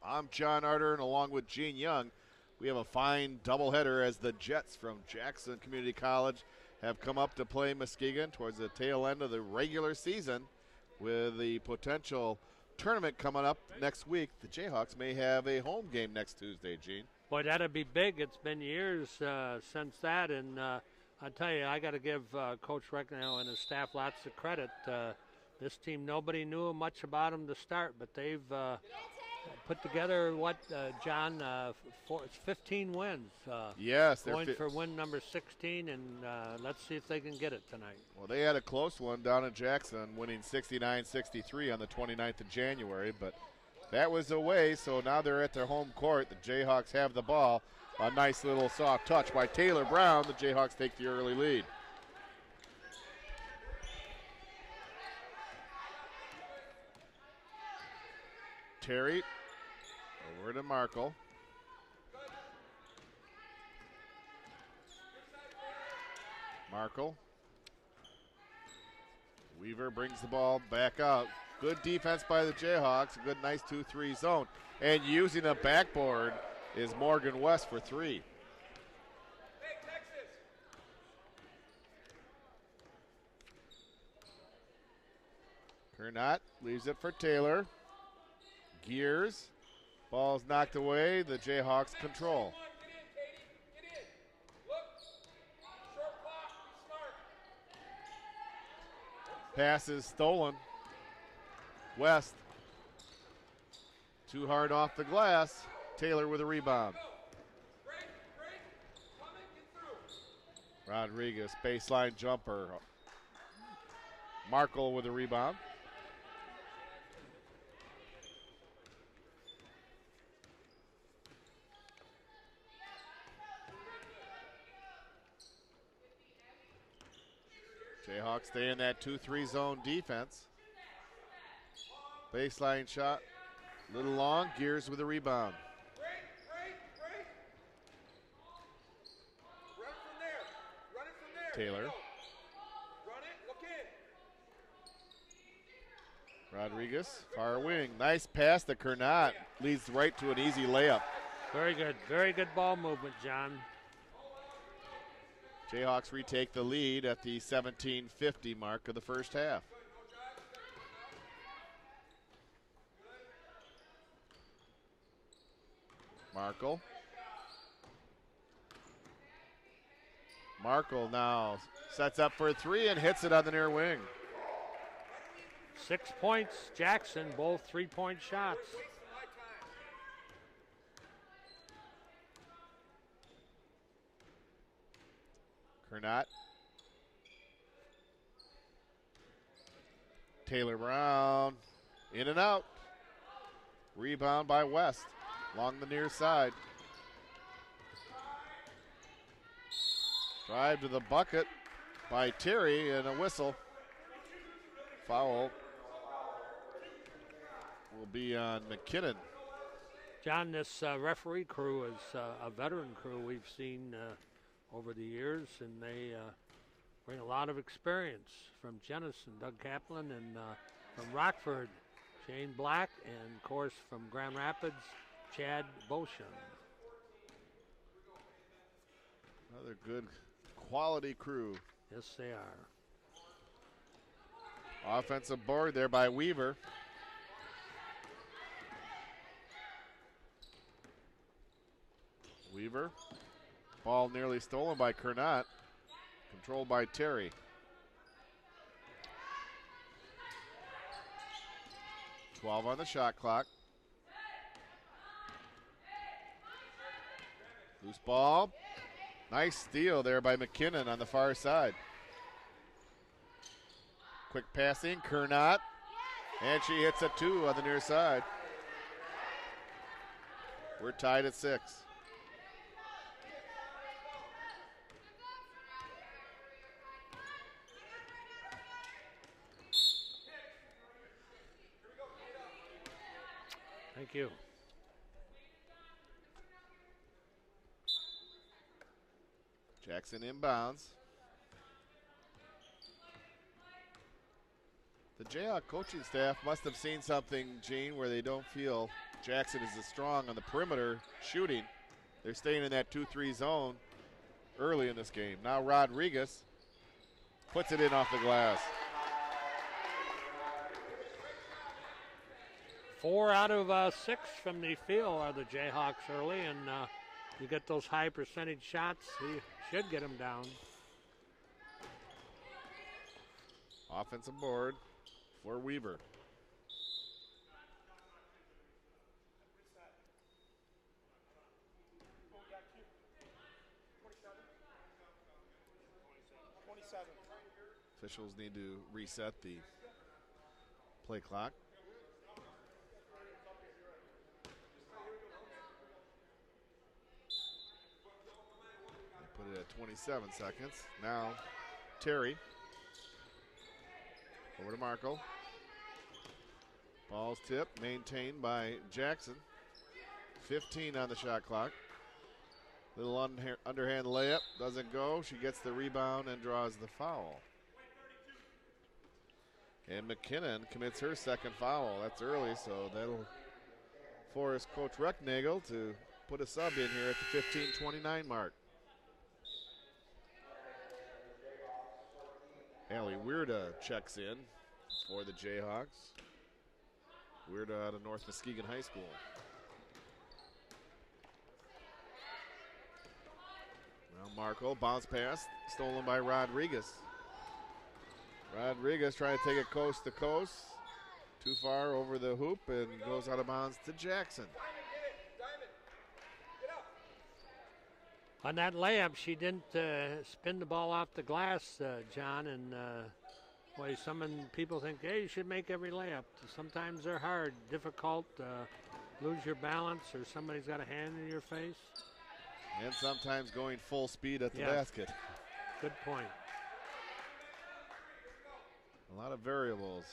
I'm John Arter, and along with Gene Young, we have a fine doubleheader as the Jets from Jackson Community College have come up to play Muskegon towards the tail end of the regular season with the potential tournament coming up next week. The Jayhawks may have a home game next Tuesday, Gene. Boy, that'd be big. It's been years since that, and I tell you, I got to give Coach Recknell and his staff lots of credit. This team, nobody knew much about them to start, but they've put together John? 15 wins. Yes, they're going for win number 16, and let's see if they can get it tonight. Well, they had a close one down in Jackson, winning 69-63 on the 29th of January, but that was away, so now they're at their home court. The Jayhawks have the ball. A nice little soft touch by Taylor Brown. The Jayhawks take the early lead. Terry over to Markle. Markle. Weaver brings the ball back out. Good defense by the Jayhawks. A good, nice 2-3 zone. And using a backboard is Morgan West for three. Kernot leaves it for Taylor. Gears. Ball's knocked away. The Jayhawks control. Pass is stolen. West. Too hard off the glass. Taylor with a rebound. Rodriguez, baseline jumper. Markle with a rebound. Jayhawks stay in that 2-3 zone defense. Baseline shot, little long. Gears with a rebound. Taylor. Rodriguez, far wing. Nice pass to Kernot. Leads right to an easy layup. Very good. Very good ball movement, John. Jayhawks retake the lead at the 17:50 mark of the first half. Markle. Markle now sets up for a three and hits it on the near wing. 6 points, Jackson, both three-point shots. Kernot. Taylor Brown. In and out. Rebound by West. Along the near side. Drive to the bucket by Terry and a whistle. Foul will be on McKinnon. John, this referee crew is a veteran crew we've seen over the years, and they bring a lot of experience from Jennison, Doug Kaplan, and from Rockford, Shane Black, and of course from Grand Rapids, Chad Beauchamp. Another good quality crew. Yes, they are. Offensive board there by Weaver. Weaver. Ball nearly stolen by Kernot. Controlled by Terry. .12 on the shot clock. Loose ball. Nice steal there by McKinnon on the far side. Quick passing, Kernot. And she hits a two on the near side. We're tied at 6. Thank you. Jackson inbounds. The Jayhawk coaching staff must have seen something, Gene, where they don't feel Jackson is strong on the perimeter shooting. They're staying in that 2-3 zone early in this game. Now Rodriguez puts it in off the glass. 4 out of 6 from the field are the Jayhawks early, and you get those high percentage shots, you should get them down. Offensive board for Weaver. Officials need to reset the play clock. They put it at 27 seconds. Now Terry. Over to Marco. Ball's tipped, maintained by Jackson. 15 on the shot clock. Little underhand layup, doesn't go. She gets the rebound and draws the foul. And McKinnon commits her second foul. That's early, so that'll force Coach Recknagel to put a sub in here at the 15:29 mark. Allie Weirda checks in for the Jayhawks. Weirda out of North Muskegon High School. Now Marco, bounce pass, stolen by Rodriguez. Rodriguez trying to take it coast to coast. Too far over the hoop and goes out of bounds to Jackson. On that layup, she didn't spin the ball off the glass, John, and some people think, hey, you should make every layup. Sometimes they're hard, difficult, lose your balance, or somebody's got a hand in your face. And sometimes going full speed at the Yeah. basket. Good point. A lot of variables.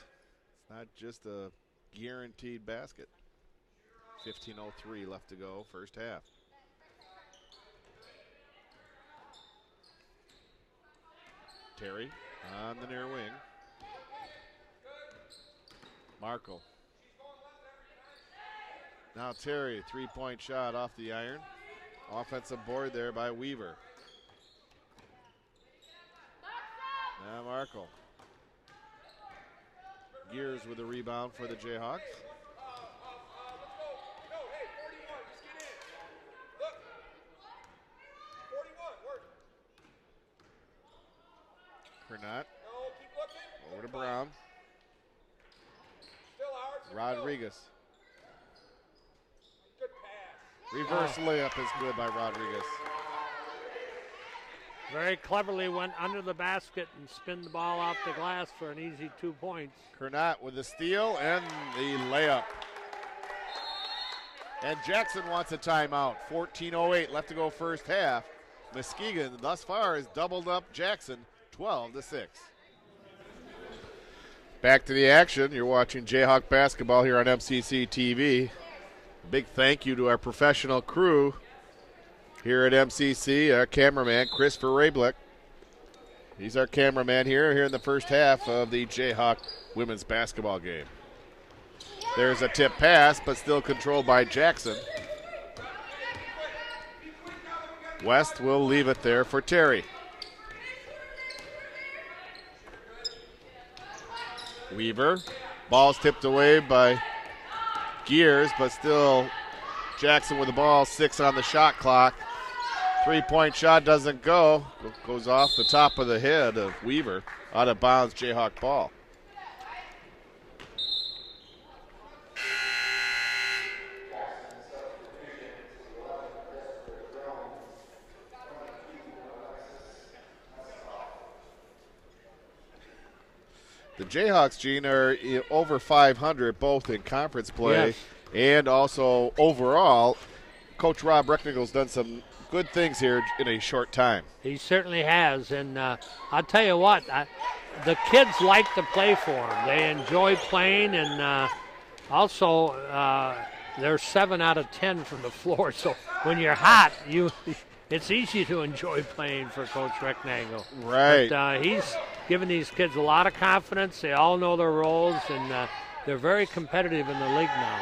It's not just a guaranteed basket. 15:03 left to go, first half. Terry on the near wing. Marco. Now Terry, three-point shot off the iron. Offensive board there by Weaver. Now Marco. Gears with a rebound for the Jayhawks. Kernot. Over to Brown. Rodriguez. Reverse layup is good by Rodriguez. Very cleverly went under the basket and spin the ball off the glass for an easy 2 points. Kernot with the steal and the layup. And Jackson wants a timeout. 14:08 left to go first half. Muskegon thus far has doubled up Jackson 12-6. Back to the action. You're watching Jayhawk basketball here on MCC TV. Big thank you to our professional crew here at MCC, our cameraman, Christopher Rablick. He's our cameraman here in the first half of the Jayhawk women's basketball game. There's a tip pass, but still controlled by Jackson. West will leave it there for Terry. Weaver. Ball's tipped away by Gears, but still Jackson with the ball, 6 on the shot clock. 3-point shot doesn't go. Goes off the top of the head of Weaver. Out of bounds, Jayhawk ball. The Jayhawks, Gene, are over 500 both in conference play Yes. and also overall. Coach Rob Recknagel's done some good things here in a short time. He certainly has, and I'll tell you what, the kids like to play for him. They enjoy playing, and also they're 7 out of 10 from the floor. So when you're hot, it's easy to enjoy playing for Coach Recknagel. Right. But he's giving these kids a lot of confidence. They all know their roles, and they're very competitive in the league now.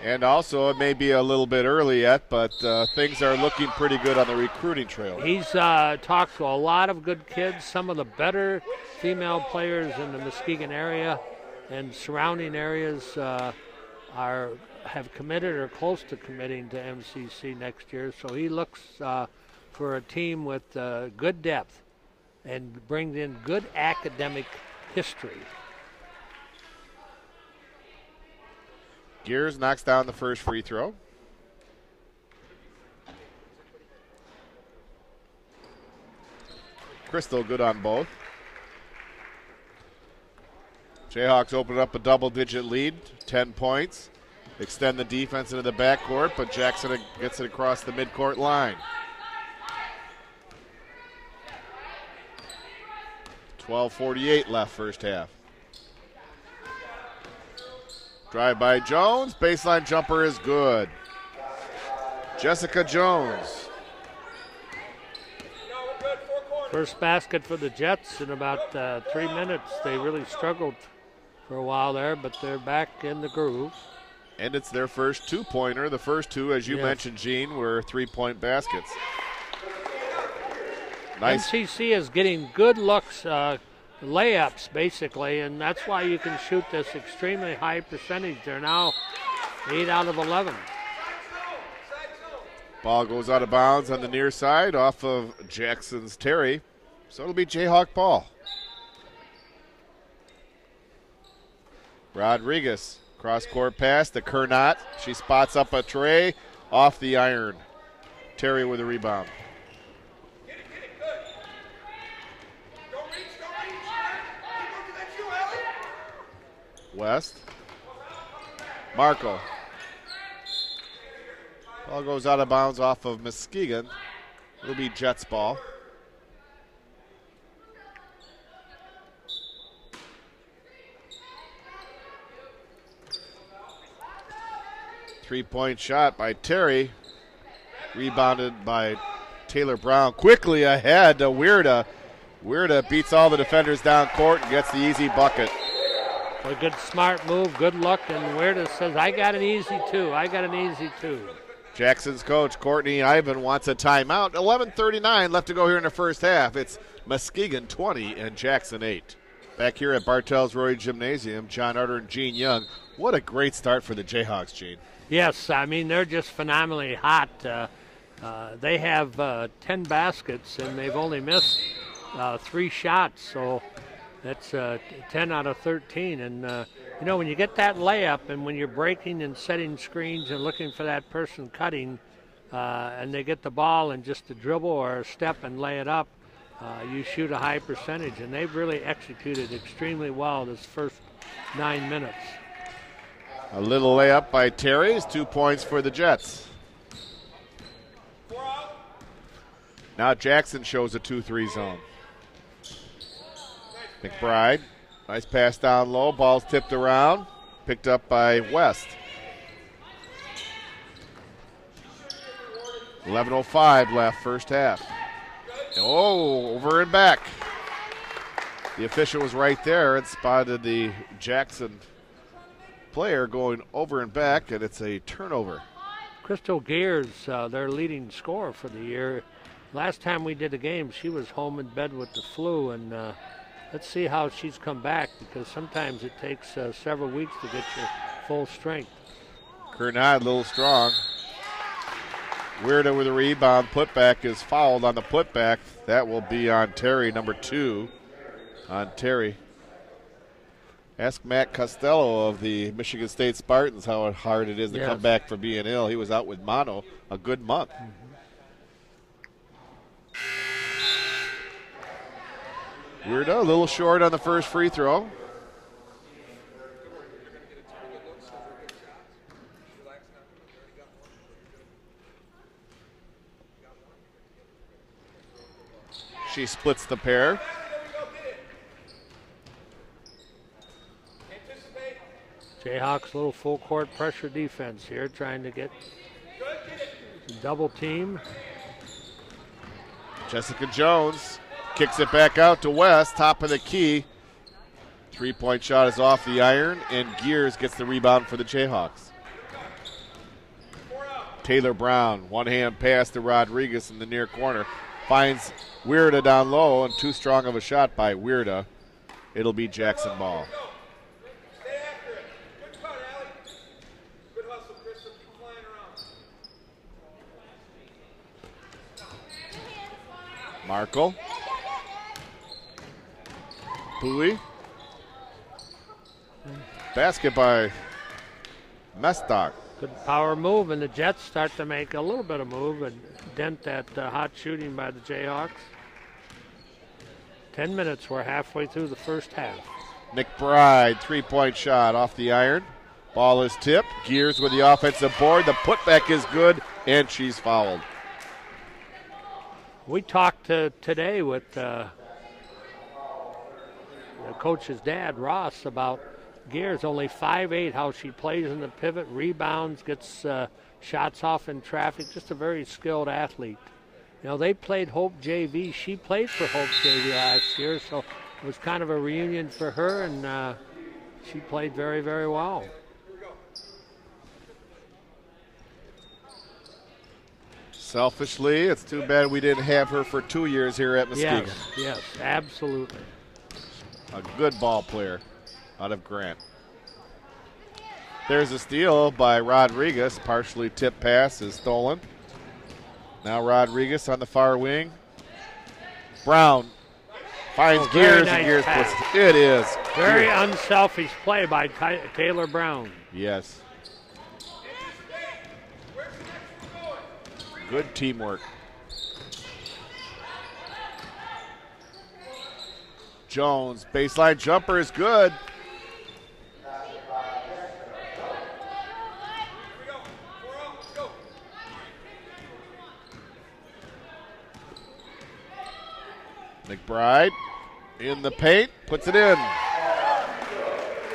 And also, it may be a little bit early yet, but things are looking pretty good on the recruiting trail. He's talked to a lot of good kids, some of the better female players in the Muskegon area and surrounding areas have committed or close to committing to MCC next year. So he looks for a team with good depth and brings in good academic history. Gears knocks down the first free throw. Crystal good on both. Jayhawks open up a double-digit lead, 10 points. Extend the defense into the backcourt, but Jackson gets it across the midcourt line. 12:48 left first half. Drive by Jones, baseline jumper is good. Jessica Jones. First basket for the Jets in about 3 minutes. They really struggled for a while there, but they're back in the groove. And it's their first two-pointer. The first two, as you mentioned, Gene, were three-point baskets. Nice. MCC is getting good looks, layups basically, and that's why you can shoot this extremely high percentage. They're now 8 out of 11. Ball goes out of bounds on the near side off of Jackson's Terry. So it'll be Jayhawk ball. Rodriguez, cross-court pass to Kernot. She spots up a tray off the iron. Terry with a rebound. West. Marco. Ball goes out of bounds off of Muskegon. It'll be Jets ball. Three-point shot by Terry. Rebounded by Taylor Brown. Quickly ahead to Weirda. Weirda beats all the defenders down court and gets the easy bucket. A good smart move, good luck, and Weirda says, I got an easy two. I got an easy two. Jackson's coach, Courtney Ivan, wants a timeout. 11:39 left to go here in the first half. It's Muskegon 20 and Jackson 8. Back here at Bartels Roy Gymnasium, John Arter and Gene Young. What a great start for the Jayhawks, Gene. Yes, I mean, they're just phenomenally hot. They have 10 baskets, and they've only missed 3 shots, so that's 10 out of 13. And, you know, when you get that layup and when you're breaking and setting screens and looking for that person cutting, and they get the ball and just a dribble or a step and lay it up, you shoot a high percentage. And they've really executed extremely well this first 9 minutes. A little layup by Terry's, 2 points for the Jets. Now Jackson shows a 2-3 zone. McBride, nice pass down low, ball's tipped around, picked up by West. 11:05 left first half. Oh, over and back. The official was right there and spotted the Jackson player going over and back, and it's a turnover. Crystal Gears, their leading scorer for the year. Last time we did a game, she was home in bed with the flu, and let's see how she's come back, because sometimes it takes several weeks to get your full strength. Kernot a little strong. Weirda with a rebound. Putback is fouled on the putback. That will be on Terry, number 2 on Terry. Ask Matt Costello of the Michigan State Spartans how hard it is to come back from being ill. He was out with mono a good month. Weirda a little short on the first free throw. She splits the pair. Jayhawks little full court pressure defense here, trying to get double team. Jessica Jones kicks it back out to West, top of the key. 3-point shot is off the iron, and Gears gets the rebound for the Jayhawks. Taylor Brown, one-hand pass to Rodriguez in the near corner. Finds Weirda down low, and too strong of a shot by Weirda. It'll be Jackson ball. Markle. Bowie. Basket by Mestog. Good power move, and the Jets start to make a little bit of move and dent that hot shooting by the Jayhawks. 10 minutes, we're halfway through the first half. McBride, three-point shot off the iron. Ball is tipped. Gears with the offensive board. The putback is good, and she's fouled. We talked today with the coach's dad, Ross, about Gears, only 5'8", how she plays in the pivot, rebounds, gets shots off in traffic, just a very skilled athlete. You know, they played Hope JV. She played for Hope JV last year, so it was kind of a reunion for her, and she played very, very well. Selfishly, it's too bad we didn't have her for 2 years here at Muskegon. Yes, absolutely. A good ball player out of Grant. There's a steal by Rodriguez. Partially tipped pass is stolen. Now Rodriguez on the far wing. Brown finds Gears, nice and Gears pass. puts it. It is. Very Gears. unselfish play by Taylor Brown. Yes. Good teamwork. Jones, baseline jumper is good. McBride in the paint, puts it in.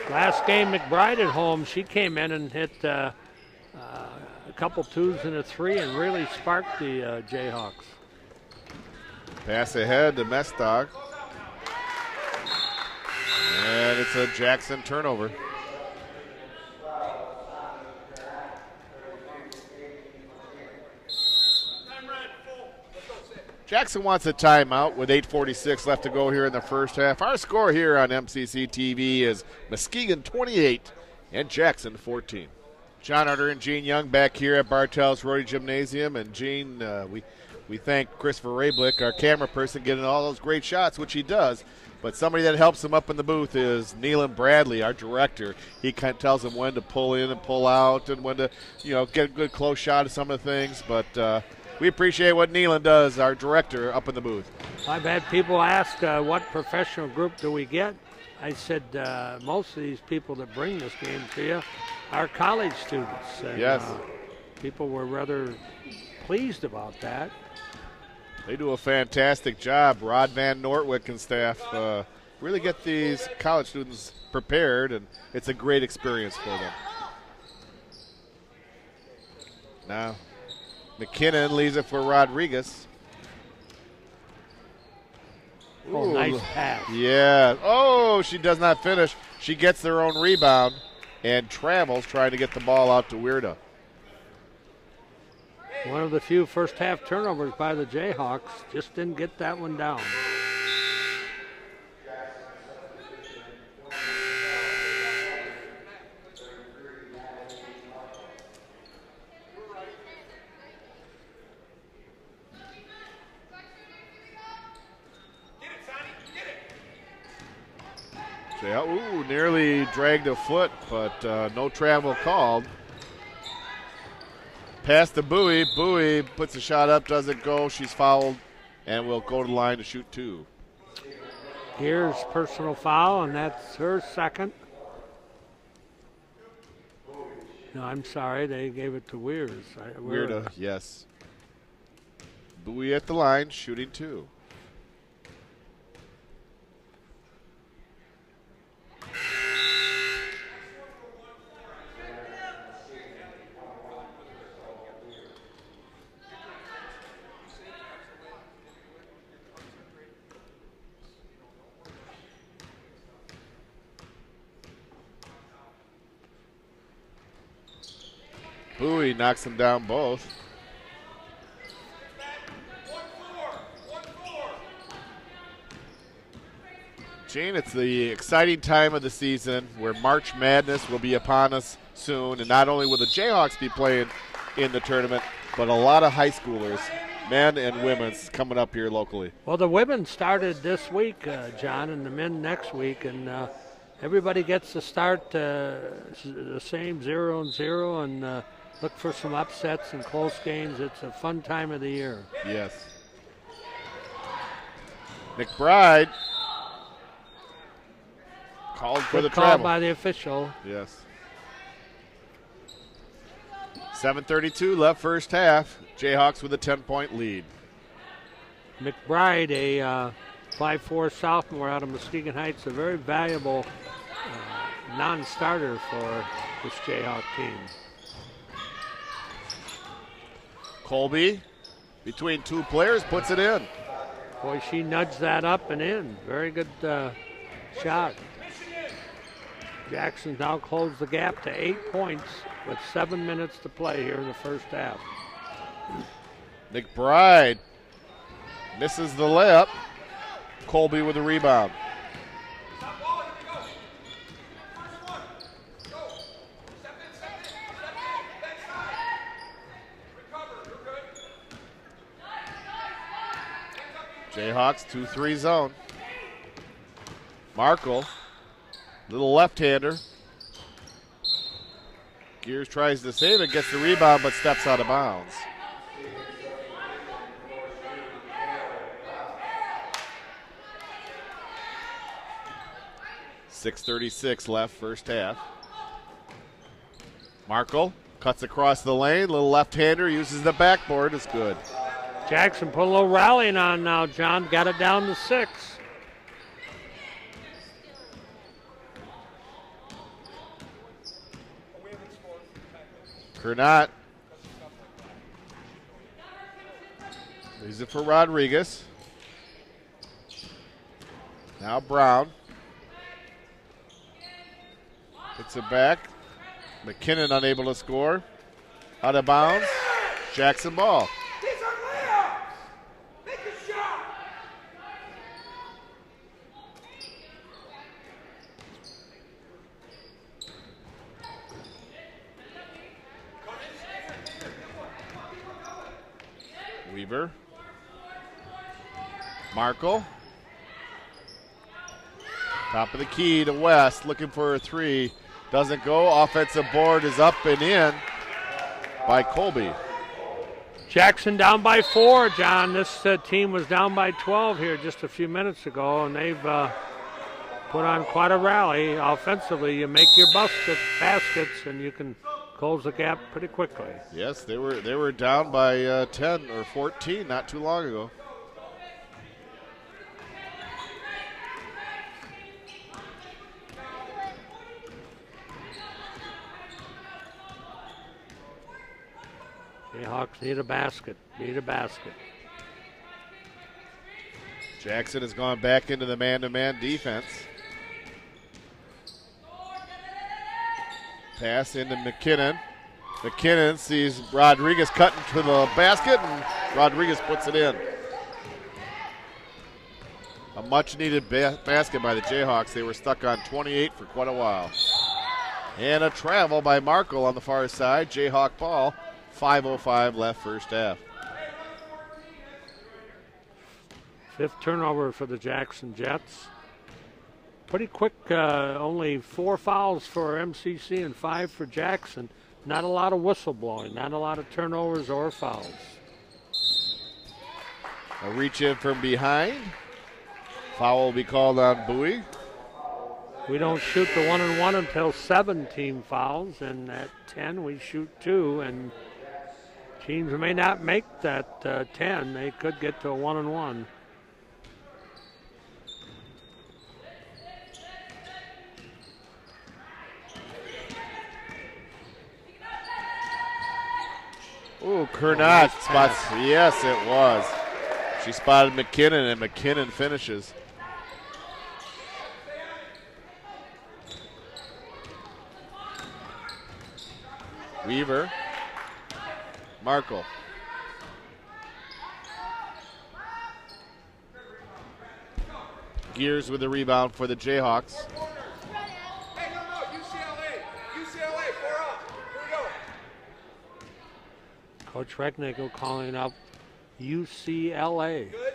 Last game, McBride at home, she came in and hit a couple twos and a three and really sparked the Jayhawks. Pass ahead to Mestog. And it's a Jackson turnover. Jackson wants a timeout with 8:46 left to go here in the first half. Our score here on MCC TV is Muskegon 28 and Jackson 14. John Arter and Gene Young back here at Bartell's Rotary Gymnasium. And Gene, we thank Christopher Rayblick, our camera person, getting all those great shots, which he does. But somebody that helps him up in the booth is Neelan Bradley, our director. He kind of tells him when to pull in and pull out and when to, get a good close shot of some of the things. But we appreciate what Neelan does, our director, up in the booth. I've had people ask, what professional group do we get? I said, most of these people that bring this game to you are college students. And, yes. People were rather pleased about that. They do a fantastic job. Rod Van Nortwick and staff really get these college students prepared, and it's a great experience for them. Now, McKinnon leaves it for Rodriguez. Oh, nice pass. Yeah. Oh, she does not finish. She gets their own rebound and travels trying to get the ball out to Weirda. One of the few first half turnovers by the Jayhawks. Just didn't get that one down. Ooh, nearly dragged a foot, but no travel called. Pass to Bowie. Bowie puts a shot up, doesn't go. She's fouled, and will go to the line to shoot two. Here's personal foul, and that's her second. No, I'm sorry. They gave it to Weirs. Weirda, yes. Bowie at the line, shooting two. Bowie knocks them down both. Gene, it's the exciting time of the season where March Madness will be upon us soon, and not only will the Jayhawks be playing in the tournament, but a lot of high schoolers, men and women's, coming up here locally. Well, the women started this week, John, and the men next week, and everybody gets to start the same 0-0 and look for some upsets and close games. It's a fun time of the year. Yes. McBride called for the call travel by the official. Yes. 7:32 left first half. Jayhawks with a 10-point lead. McBride, a 5'4" sophomore out of Muskegon Heights, a very valuable non-starter for this Jayhawk team. Colby, between two players, puts it in. Boy, she nudged that up and in. Very good shot. Jackson now closed the gap to 8 points with 7 minutes to play here in the first half. McBride misses the layup. Colby with the rebound. Jayhawks 2-3 zone. Markle, little left-hander. Gears tries to save it, gets the rebound, but steps out of bounds. .636 left first half. Markle cuts across the lane, little left-hander, uses the backboard, it's good. Jackson put a little rallying on now, John. Got it down to 6. Kernot. Leaves it for Rodriguez. Now Brown. Puts it back. McKinnon unable to score. Out of bounds. Jackson ball. Weaver. Markle. Top of the key to West, looking for a three. Doesn't go. Offensive board is up and in by Colby. Jackson down by 4, John. This team was down by 12 here just a few minutes ago, and they've put on quite a rally. Offensively, you make your baskets, and you can close the gap pretty quickly. Yes, they were down by 10 or 14 not too long ago. Jayhawks need a basket. Jackson has gone back into the man-to-man defense. Pass into McKinnon. McKinnon sees Rodriguez cutting to the basket, and Rodriguez puts it in. A much-needed basket by the Jayhawks. They were stuck on 28 for quite a while. And a travel by Markle on the far side. Jayhawk ball. 5:05 left first half. 5th turnover for the Jackson Jets. Pretty quick, only 4 fouls for MCC and 5 for Jackson. Not a lot of whistleblowing, not a lot of turnovers or fouls. A reach in from behind. Foul will be called on Bowie. We don't shoot the 1-and-1 until 7 team fouls, and at 10 we shoot 2, and teams may not make that 10. They could get to a 1-and-1. Ooh, Kernot spots. Yes, it was. She spotted McKinnon, and McKinnon finishes. Weaver Markle. Gears with the rebound for the Jayhawks. Hey, no, UCLA. UCLA, 4 up. Here we go. Coach Recknagel calling up UCLA. Good.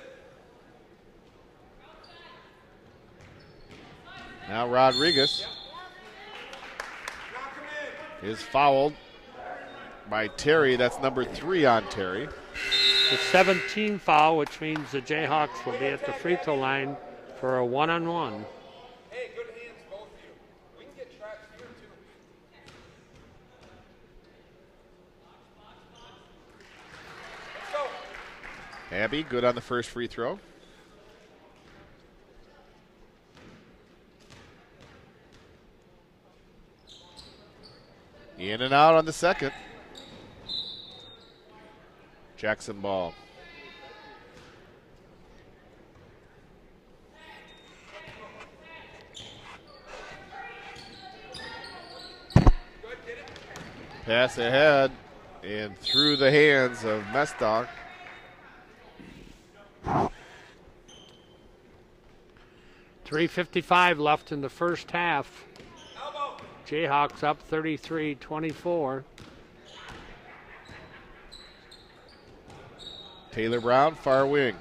Now Rodriguez Knock him in. is fouled by Terry. That's number 3 on Terry. The 17 foul, which means the Jayhawks will be at the free throw line for a one-on-one. Hey, good hands, both of you. We can get traps here, too. Let's go. Abby, good on the first free throw. In and out on the second. Jackson ball. Pass ahead and through the hands of Mestock. .355 left in the first half. Elbow. Jayhawks up 33-24. Taylor Brown, far wing.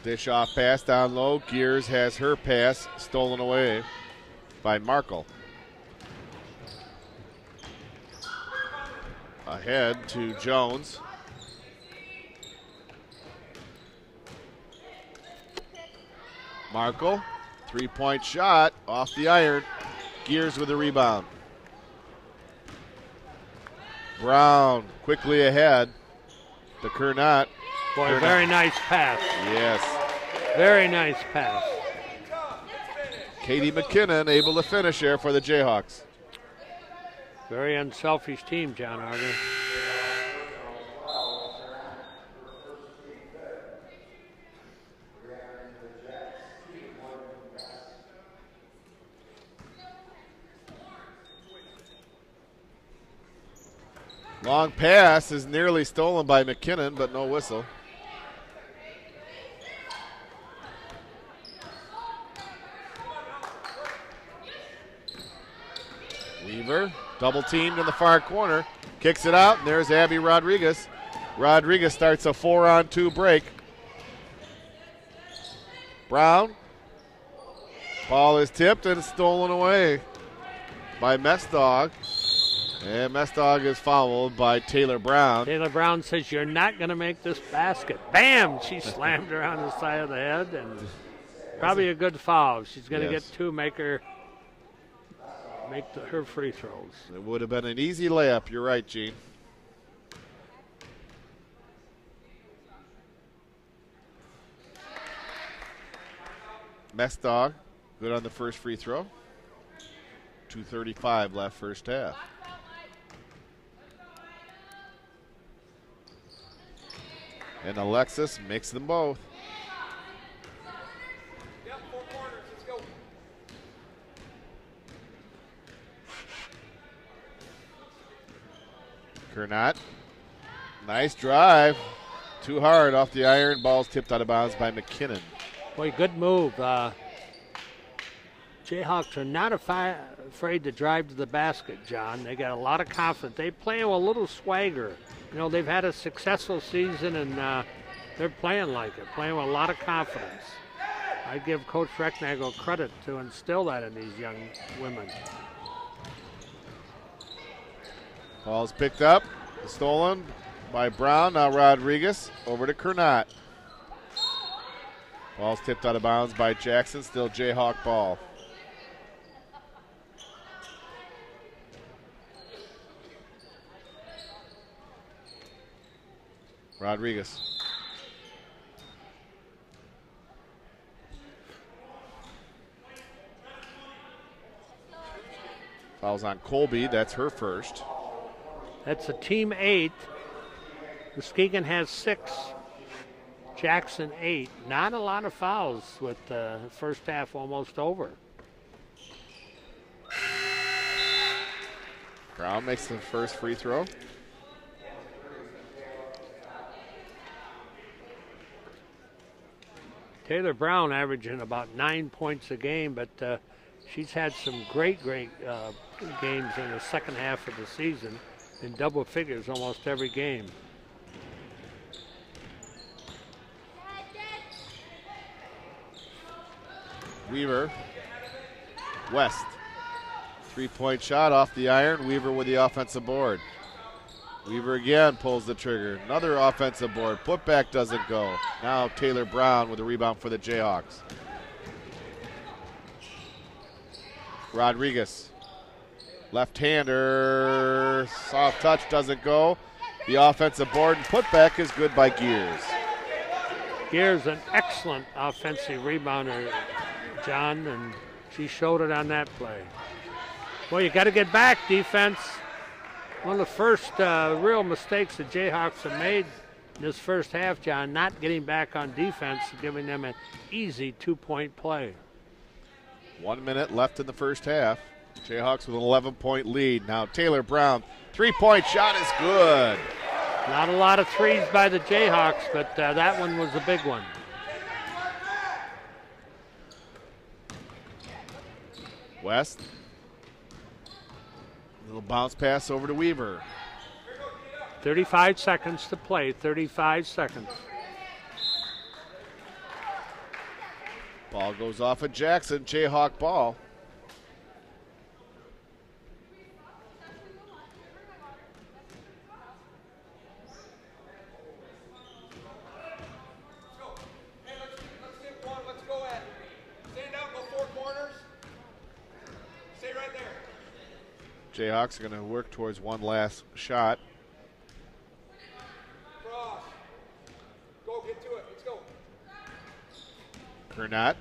Dish off pass down low. Gears has her pass stolen away by Markle. Ahead to Jones. Markle, 3-point shot off the iron. Gears with the rebound. Brown quickly ahead to Kernot. Boy, Kernot. very nice pass. Yes. Very nice pass. Katie McKinnon able to finish there for the Jayhawks. Very unselfish team, John Arter. Long pass is nearly stolen by McKinnon, but no whistle. Weaver, double teamed in the far corner, kicks it out, and there's Abby Rodriguez. Rodriguez starts a 4-on-2 break. Brown, ball is tipped and stolen away by Mestog. And Mestog is fouled by Taylor Brown. Taylor Brown says, "You're not going to make this basket." Bam! She slammed her on the side of the head, and probably a good foul. She's going to Yes. get 2, make her her free throws. It would have been an easy layup. You're right, Gene. Mestog, good on the first free throw. 2:35 left first half. And Alexis makes them both. Yep, 4 corners. Let's go. Kernot, nice drive. Too hard off the iron. Ball's tipped out of bounds by McKinnon. Boy, good move. Jayhawks are not afraid to drive to the basket, John. They got a lot of confidence. They play with a little swagger. You know, they've had a successful season, and they're playing like it, playing with a lot of confidence. I give Coach Recknagel credit to instill that in these young women. Ball's picked up, stolen by Brown. Now Rodriguez over to Kernot. Ball's tipped out of bounds by Jackson. Still Jayhawk ball. Rodriguez. Fouls on Colby. That's her first. That's a team 8. Muskegon has 6. Jackson 8. Not a lot of fouls with the first half almost over. Brown makes the first free throw. Taylor Brown averaging about 9 points a game, but she's had some great games in the second half of the season in double figures almost every game. Weaver. West. 3-point shot off the iron. Weaver with the offensive board. Weaver again pulls the trigger. Another offensive board. Putback doesn't go. Now Taylor Brown with the rebound for the Jayhawks. Rodriguez. Left-hander. Soft touch doesn't go. The offensive board and putback is good by Gears. Gears, an excellent offensive rebounder, John, and she showed it on that play. Well, you got to get back, defense. One of the first real mistakes the Jayhawks have made in this first half, John, not getting back on defense, giving them an easy 2-point play. 1 minute left in the first half. Jayhawks with an 11-point lead. Now Taylor Brown, 3-point shot is good. Not a lot of threes by the Jayhawks, but that one was a big one. West. Little bounce pass over to Weaver. 35 seconds to play, 35 seconds. Ball goes off at Jackson, Jayhawk ball. Jayhawks are going to work towards one last shot. Cross. Go, get to it. Let's go. Kernat.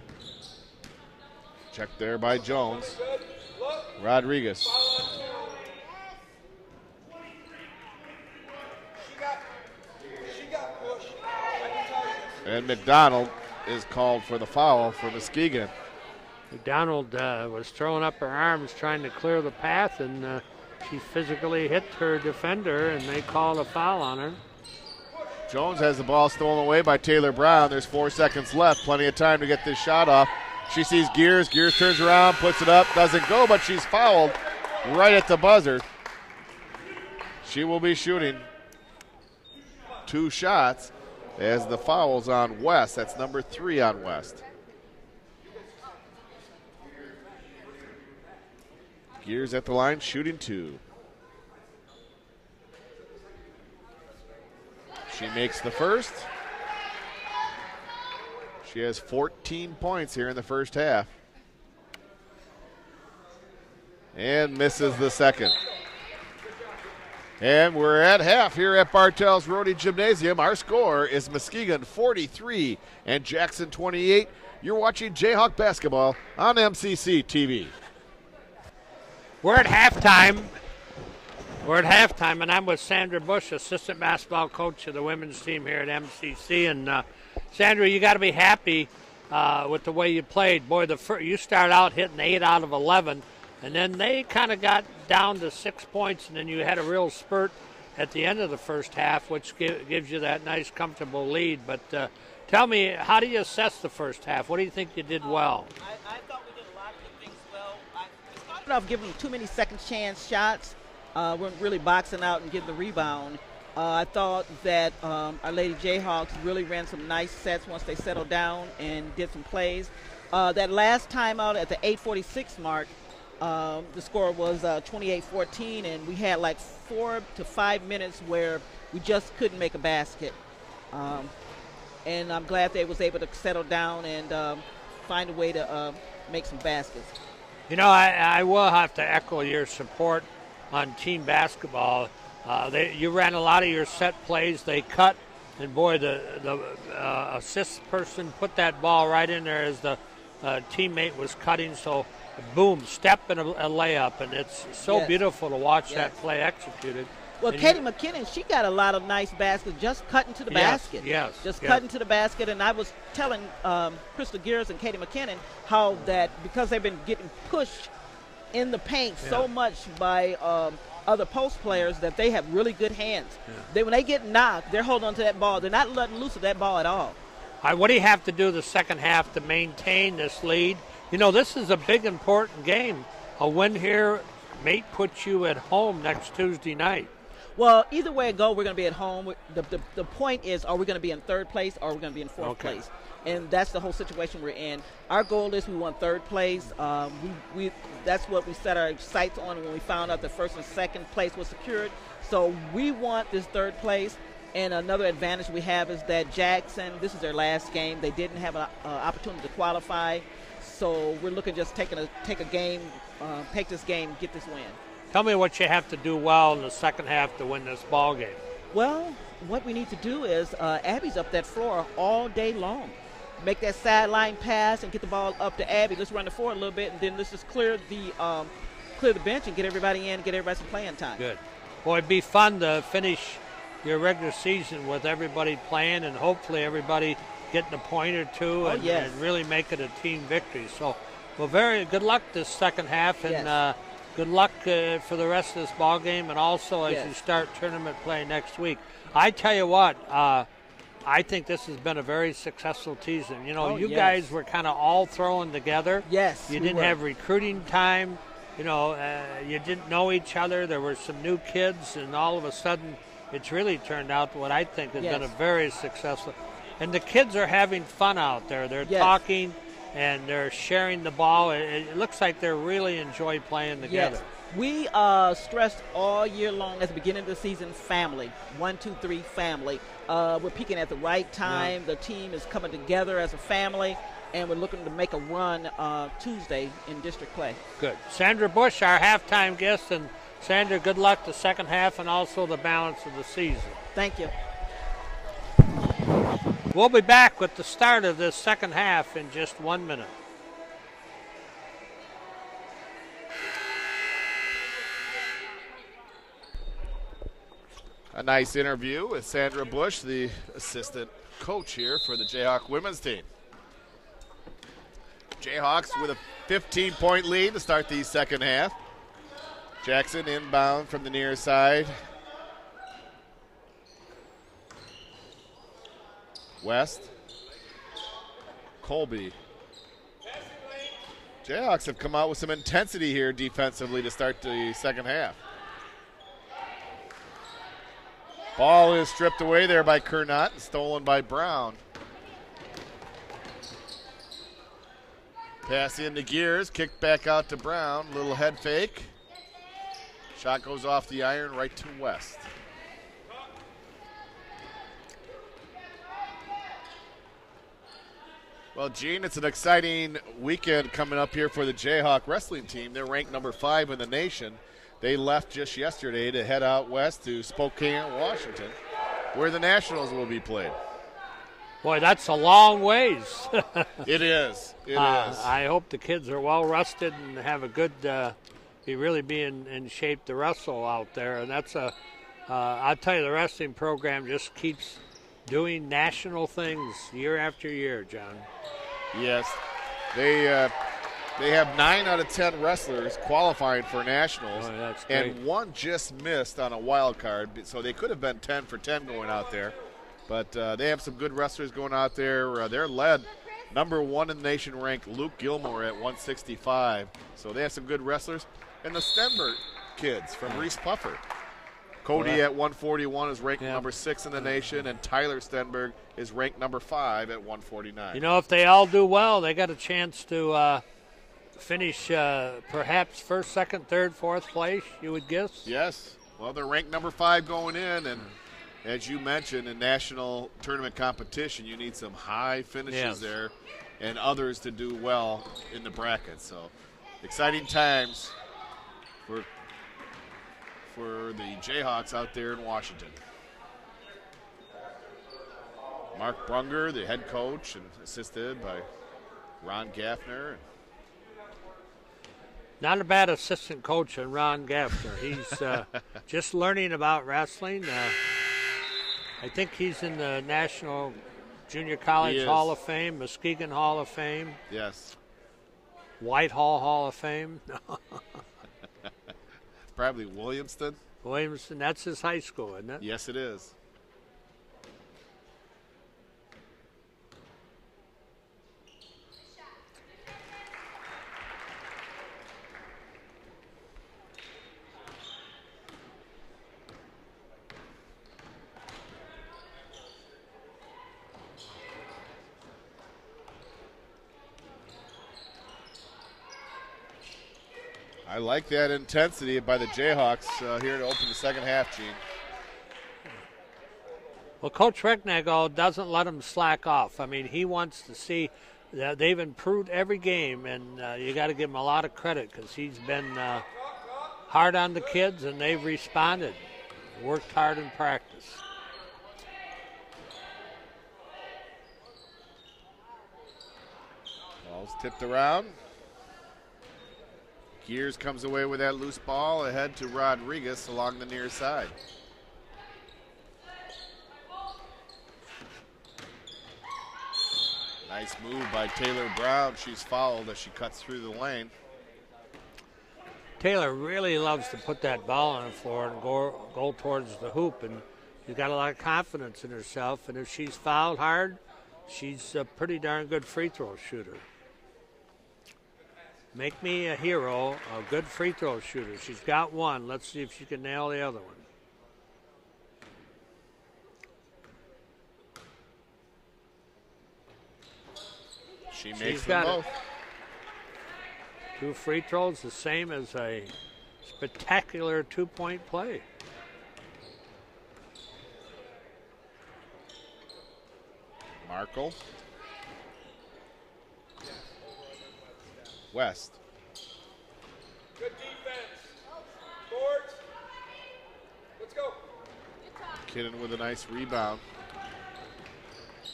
Checked there by Jones. Rodriguez. She got pushed. I can tell you this. And McDonald is called for the foul for Muskegon. McDonald was throwing up her arms trying to clear the path, and she physically hit her defender, and they called a foul on her. Jones has the ball stolen away by Taylor Brown. There's 4 seconds left. Plenty of time to get this shot off. She sees Gears. Gears turns around, puts it up, doesn't go, but she's fouled right at the buzzer. She will be shooting 2 shots as the foul's on West. That's number 3 on West. Gears at the line, shooting 2. She makes the first. She has 14 points here in the first half. And misses the second. And we're at half here at Bartels Rhodey Gymnasium. Our score is Muskegon 43 and Jackson 28. You're watching Jayhawk basketball on MCC TV. We're at halftime. And I'm with Sandra Bush, assistant basketball coach of the women's team here at MCC. And Sandra, you got to be happy with the way you played. Boy, you started out hitting 8 out of 11, and then they kind of got down to 6 points, and then you had a real spurt at the end of the first half, which gives you that nice, comfortable lead. But tell me, how do you assess the first half? What do you think you did well? I thought we did a lot of good things well. I started off giving them too many second chance shots. Weren't really boxing out and getting the rebound. I thought that our Lady Jayhawks really ran some nice sets once they settled down and did some plays. That last time out at the 8:46 mark, the score was 28-14, and we had like 4 to 5 minutes where we just couldn't make a basket. And I'm glad they was able to settle down and find a way to make some baskets. You know, I will have to echo your support on team basketball. You ran a lot of your set plays. They cut, and boy, the assist person put that ball right in there as the teammate was cutting. So, boom, step and a layup, and it's so beautiful to watch that play executed. Well, Katie McKinnon, she got a lot of nice baskets just cutting to the basket. Just cutting to the basket. And I was telling Crystal Gears and Katie McKinnon how that because they've been getting pushed in the paint so much by other post players that they have really good hands. When they get knocked, they're holding on to that ball. They're not letting loose of that ball at all. What do you have to do the second half to maintain this lead? You know, this is a big, important game. A win here may put you at home next Tuesday night. Well, either way it go, we're going to be at home. The point is, are we going to be in third place or are we going to be in fourth place? And that's the whole situation we're in. Our goal is we want third place. That's what we set our sights on when we found out that first and second place was secured. So we want this third place. And another advantage we have is that Jackson, this is their last game. They didn't have an opportunity to qualify. So we're looking just take this game, get this win. Tell me what you have to do well in the second half to win this ball game. Well, what we need to do is Abby's up that floor all day long. Make that sideline pass and get the ball up to Abby. Let's run the floor a little bit, and then let's just clear the bench and get everybody in, get everybody some playing time. Good. Boy, it'd be fun to finish your regular season with everybody playing and hopefully everybody getting a point or two and really make it a team victory. So, well, very good luck this second half, and good luck for the rest of this ball game, and also as you start tournament play next week. I tell you what, I think this has been a very successful season. You know, guys were kind of all thrown together. Yes, you didn't have recruiting time. You know, you didn't know each other. There were some new kids, and all of a sudden, it's really turned out what I think has been a very successful. And the kids are having fun out there. They're talking and they're sharing the ball. It looks like they really enjoy playing together. Yes. We stressed all year long at the beginning of the season, family. 1, 2, 3, family. We're peaking at the right time. The team is coming together as a family, and we're looking to make a run Tuesday in district play. Good. Sandra Bush, our halftime guest, and Sandra, good luck the second half and also the balance of the season. Thank you. We'll be back with the start of this second half in just 1 minute. A nice interview with Sandra Bush, the assistant coach here for the Jayhawk women's team. Jayhawks with a 15-point lead to start the second half. Jackson inbound from the near side. West. Colby. Jayhawks have come out with some intensity here defensively to start the second half. Ball is stripped away there by Kernot and stolen by Brown. Pass into Gears, kicked back out to Brown. Little head fake. Shot goes off the iron right to West. Well, Gene, it's an exciting weekend coming up here for the Jayhawk wrestling team. They're ranked number 5 in the nation. They left just yesterday to head out west to Spokane, Washington, where the Nationals will be played. Boy, that's a long ways. It is. It is. I hope the kids are well rested and have a good, be in shape to wrestle out there. And that's I'll tell you, the wrestling program just keeps doing national things year after year, John. Yes. They have 9 out of 10 wrestlers qualifying for nationals, that's great. And one just missed on a wild card, so they could have been 10 for 10 going out there. But they have some good wrestlers going out there. They're led number 1 in the nation ranked Luke Gilmore at 165. So they have some good wrestlers. And the Stenberg kids from Reese Puffer. Cody at 141 is ranked number 6 in the nation, and Tyler Stenberg is ranked number 5 at 149. You know, if they all do well, they got a chance to finish perhaps first, second, third, fourth place, you would guess? Yes. Well, they're ranked number 5 going in, and as you mentioned, in national tournament competition, you need some high finishes there and others to do well in the bracket. So exciting times for the Jayhawks out there in Washington. Mark Brunger, the head coach, and assisted by Ron Gaffner. Not a bad assistant coach in Ron Gaffner. He's just learning about wrestling. I think he's in the National Junior College Hall of Fame, Muskegon Hall of Fame. Yes. Whitehall Hall of Fame. Probably Williamston. Williamson, that's his high school, isn't it? Yes, it is. I like that intensity by the Jayhawks here to open the second half, Gene. Well, Coach Recknagel doesn't let them slack off. I mean, he wants to see that they've improved every game, and you got to give him a lot of credit because he's been hard on the kids, and they've responded, worked hard in practice. Ball's tipped around. Gears comes away with that loose ball ahead to Rodriguez along the near side. Nice move by Taylor Brown. She's fouled as she cuts through the lane. Taylor really loves to put that ball on the floor and go towards the hoop, and she's got a lot of confidence in herself, and if she's fouled hard, she's a pretty darn good free throw shooter. Make me a hero, a good free throw shooter. She's got one. Let's see if she can nail the other one. She makes them both. 2 free throws, the same as a spectacular 2-point play. Markle. West. Good defense. Boards. Let's go. Kidden with a nice rebound.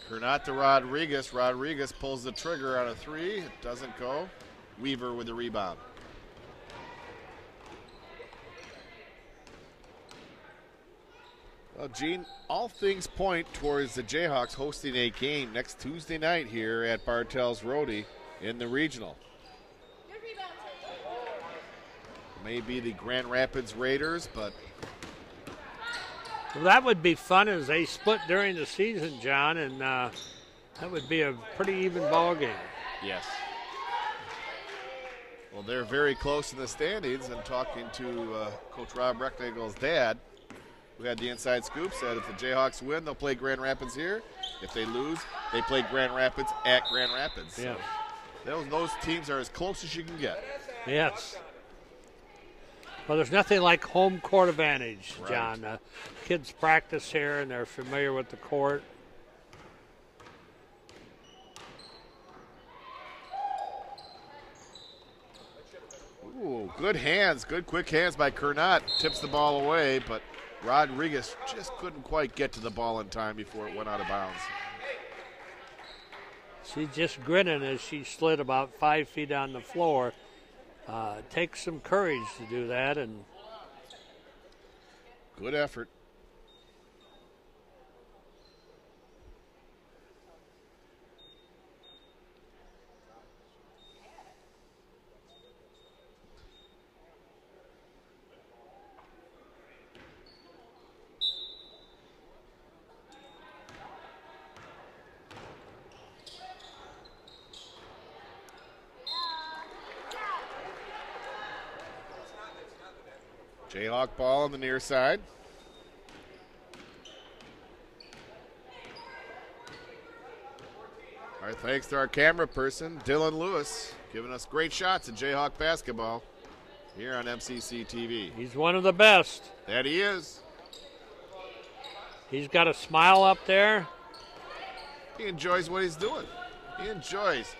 Kernot to Rodriguez. Rodriguez pulls the trigger on a 3. It doesn't go. Weaver with the rebound. Well, Gene, all things point towards the Jayhawks hosting a game next Tuesday night here at Bartels Rhodey in the regional. Maybe the Grand Rapids Raiders, but well, that would be fun as they split during the season, John, and that would be a pretty even ball game. yes. Well, they're very close in the standings, and talking to Coach Rob Recknagel's dad, who had the inside scoop, said if the Jayhawks win, they'll play Grand Rapids here. If they lose, they play Grand Rapids at Grand Rapids. Yes. So those teams are as close as you can get. Yes. Well, there's nothing like home court advantage, Right. John. Kids practice here, and they're familiar with the court. Ooh, good hands, good quick hands by Kernot. Tips the ball away, but Rodriguez just couldn't quite get to the ball in time before it went out of bounds. She's just grinning as she slid about 5 feet on the floor. Takes some courage to do that, and Good effort. Jayhawk ball on the near side. Our thanks to our camera person, Dylan Lewis, giving us great shots at Jayhawk basketball here on MCC TV. he's one of the best. That he is. He's got a smile up there. He enjoys what he's doing. He enjoys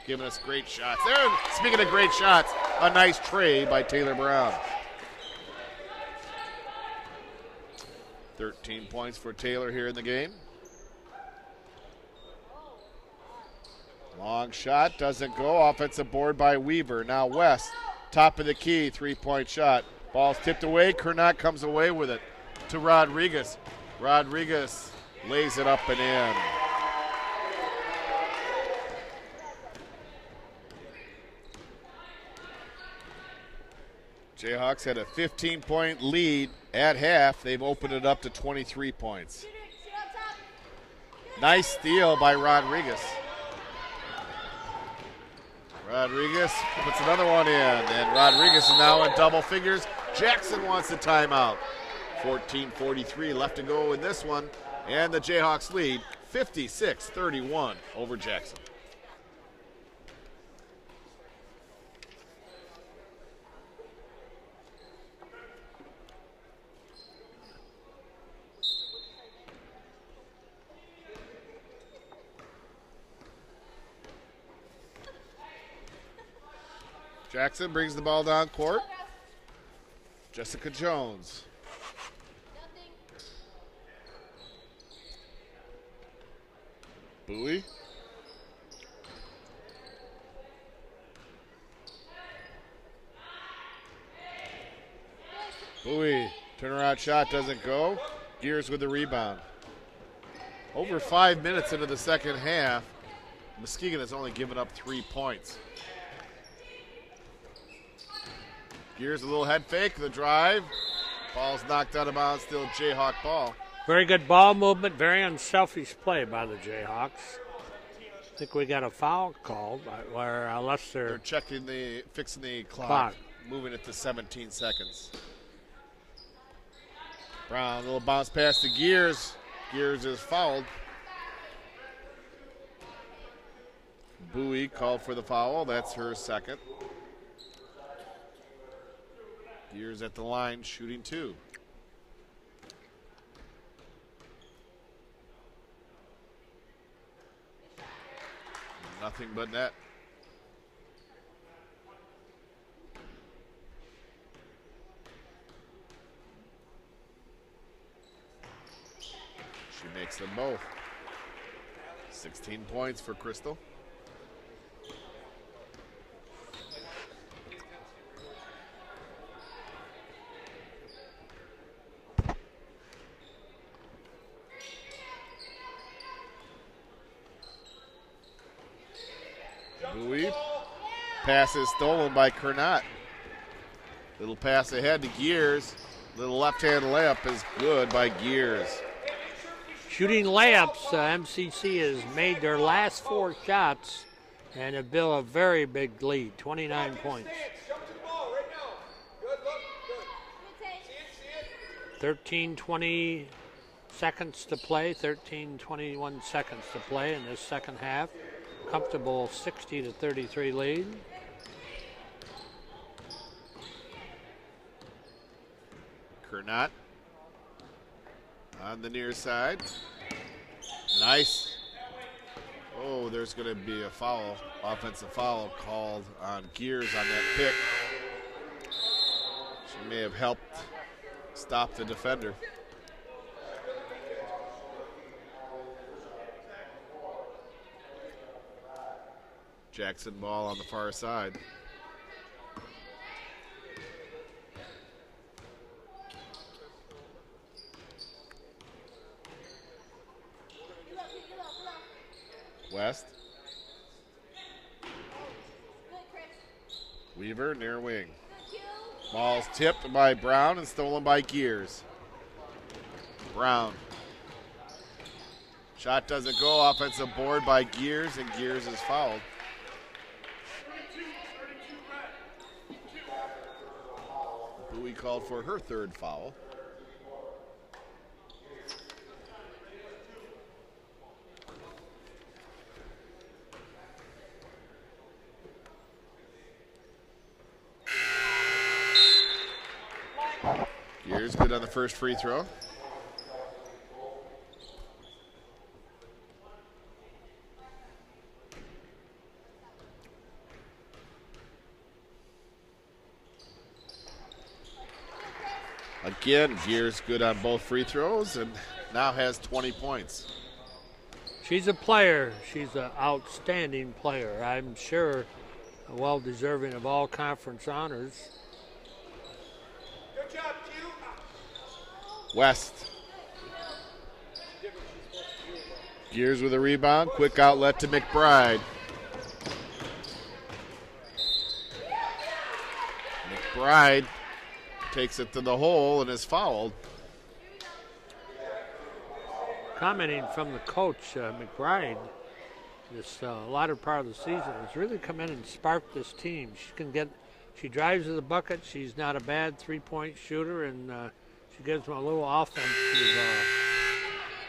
giving us great shots. There, speaking of great shots, a nice tray by Taylor Brown. 13 points for Taylor here in the game. Long shot, doesn't go. Offensive board by Weaver. Now West, top of the key, 3-point shot. Ball's tipped away. Kernot comes away with it to Rodriguez. Rodriguez lays it up and in. Jayhawks had a 15-point lead at half. They've opened it up to 23 points. Nice steal by Rodriguez. Rodriguez puts another one in, and Rodriguez is now in double figures. Jackson wants a timeout. 14:43 left to go in this one, and the Jayhawks lead 56-31 over Jackson. Jackson brings the ball down court. Jessica Jones. Bowie. Bowie, turnaround shot doesn't go. Gears with the rebound. Over 5 minutes into the second half, Muskegon has only given up 3 points. Gears a little head fake, the drive. Ball's knocked out of bounds, still Jayhawk ball. Very good ball movement, very unselfish play by the Jayhawks. I think we got a foul called, where unless They're fixing the clock, moving it to 17 seconds. Brown, little bounce pass to Gears. Gears is fouled. Bowie called for the foul. That's her second. Gears at the line, shooting 2. Nothing but net. She makes them both. 16 points for Crystal. Bowie. Pass is stolen by Kernot. Little pass ahead to Gears. Little left-hand layup is good by Gears. Shooting layups, MCC has made their last 4 shots and have built a very big lead, 29 points. 13:20 seconds to play, 13:21 seconds to play in this second half. Comfortable 60-33 lead. Kernot on the near side. Nice. Oh, there's going to be a foul, offensive foul called on Gears on that pick. She may have helped stop the defender. Jackson ball on the far side. West. Weaver near wing. Ball's tipped by Brown and stolen by Gears. Brown. Shot doesn't go. Offensive board by Gears, and Gears is fouled. Bowie called for her third foul. Gears good on the first free throw. Again, Gears good on both free throws and now has 20 points. She's a player. She's an outstanding player. I'm sure well deserving of all conference honors. Good job, Q. West. Gears with a rebound. Quick outlet to McBride. McBride takes it to the hole and is fouled. Commenting from the coach, McBride, this latter part of the season has really come in and sparked this team. She drives to the bucket. She's not a bad three-point shooter, and she gives them a little offensive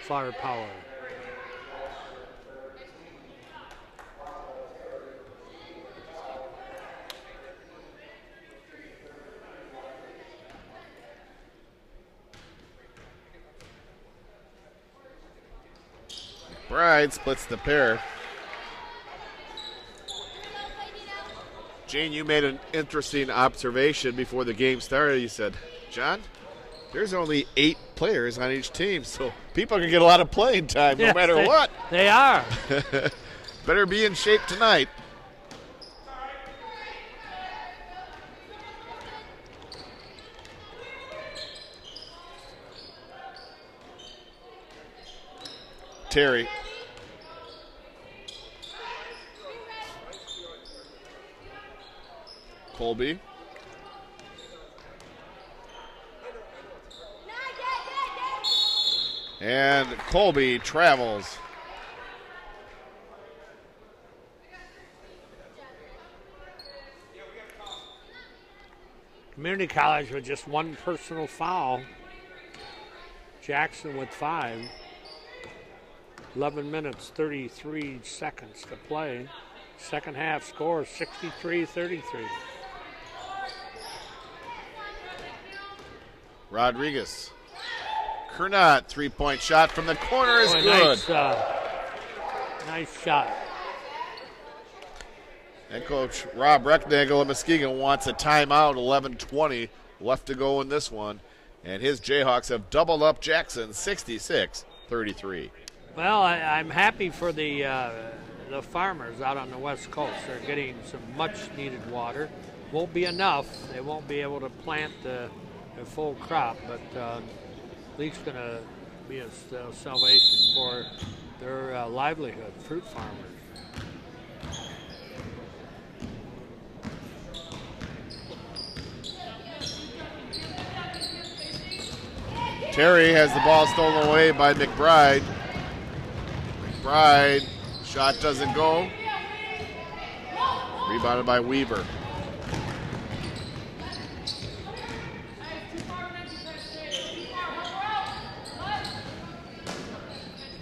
firepower. Bride splits the pair. Jane, you made an interesting observation before the game started. You said, John, there's only 8 players on each team, so people can get a lot of playing time no matter what. They are. Better be in shape tonight. Terry. Colby. And Colby travels. Community College with just one personal foul. Jackson with 5. 11 minutes, 33 seconds to play. Second half score 63-33. Rodriguez. Kernot, 3-point shot from the corner is good. Nice shot. And Coach Rob Recknagel of Muskegon wants a timeout, 11:20 left to go in this one. And his Jayhawks have doubled up Jackson, 66-33. Well, I'm happy for the farmers out on the West Coast. They're getting some much-needed water. Won't be enough. They won't be able to plant the full crop, but at least going to be a salvation for their livelihood, fruit farmers. Terry has the ball stolen away by McBride. McBride, shot doesn't go. Rebounded by Weaver.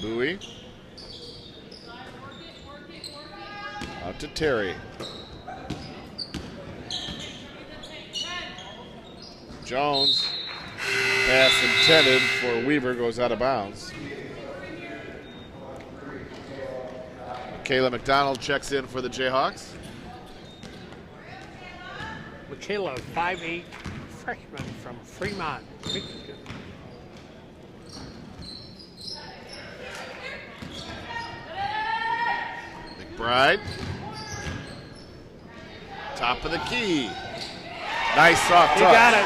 Bowie. Out to Terry. Jones. Pass intended for Weaver goes out of bounds. Kayla McDonald checks in for the Jayhawks. Michaela, 5'8", freshman from Fremont, Michigan. McBride. Top of the key. Nice soft touch. You got it.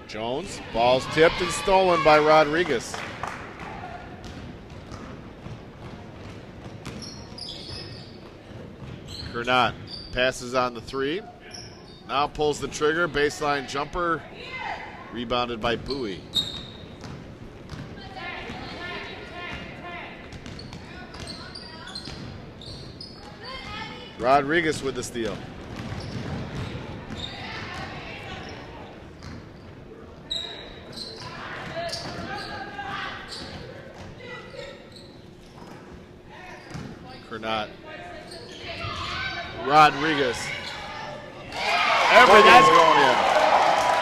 Jones, ball's tipped and stolen by Rodriguez. Kernot passes on the 3. Now pulls the trigger, baseline jumper, rebounded by Bowie. Rodriguez with the steal. Kernot. Rodriguez. Everything's going in.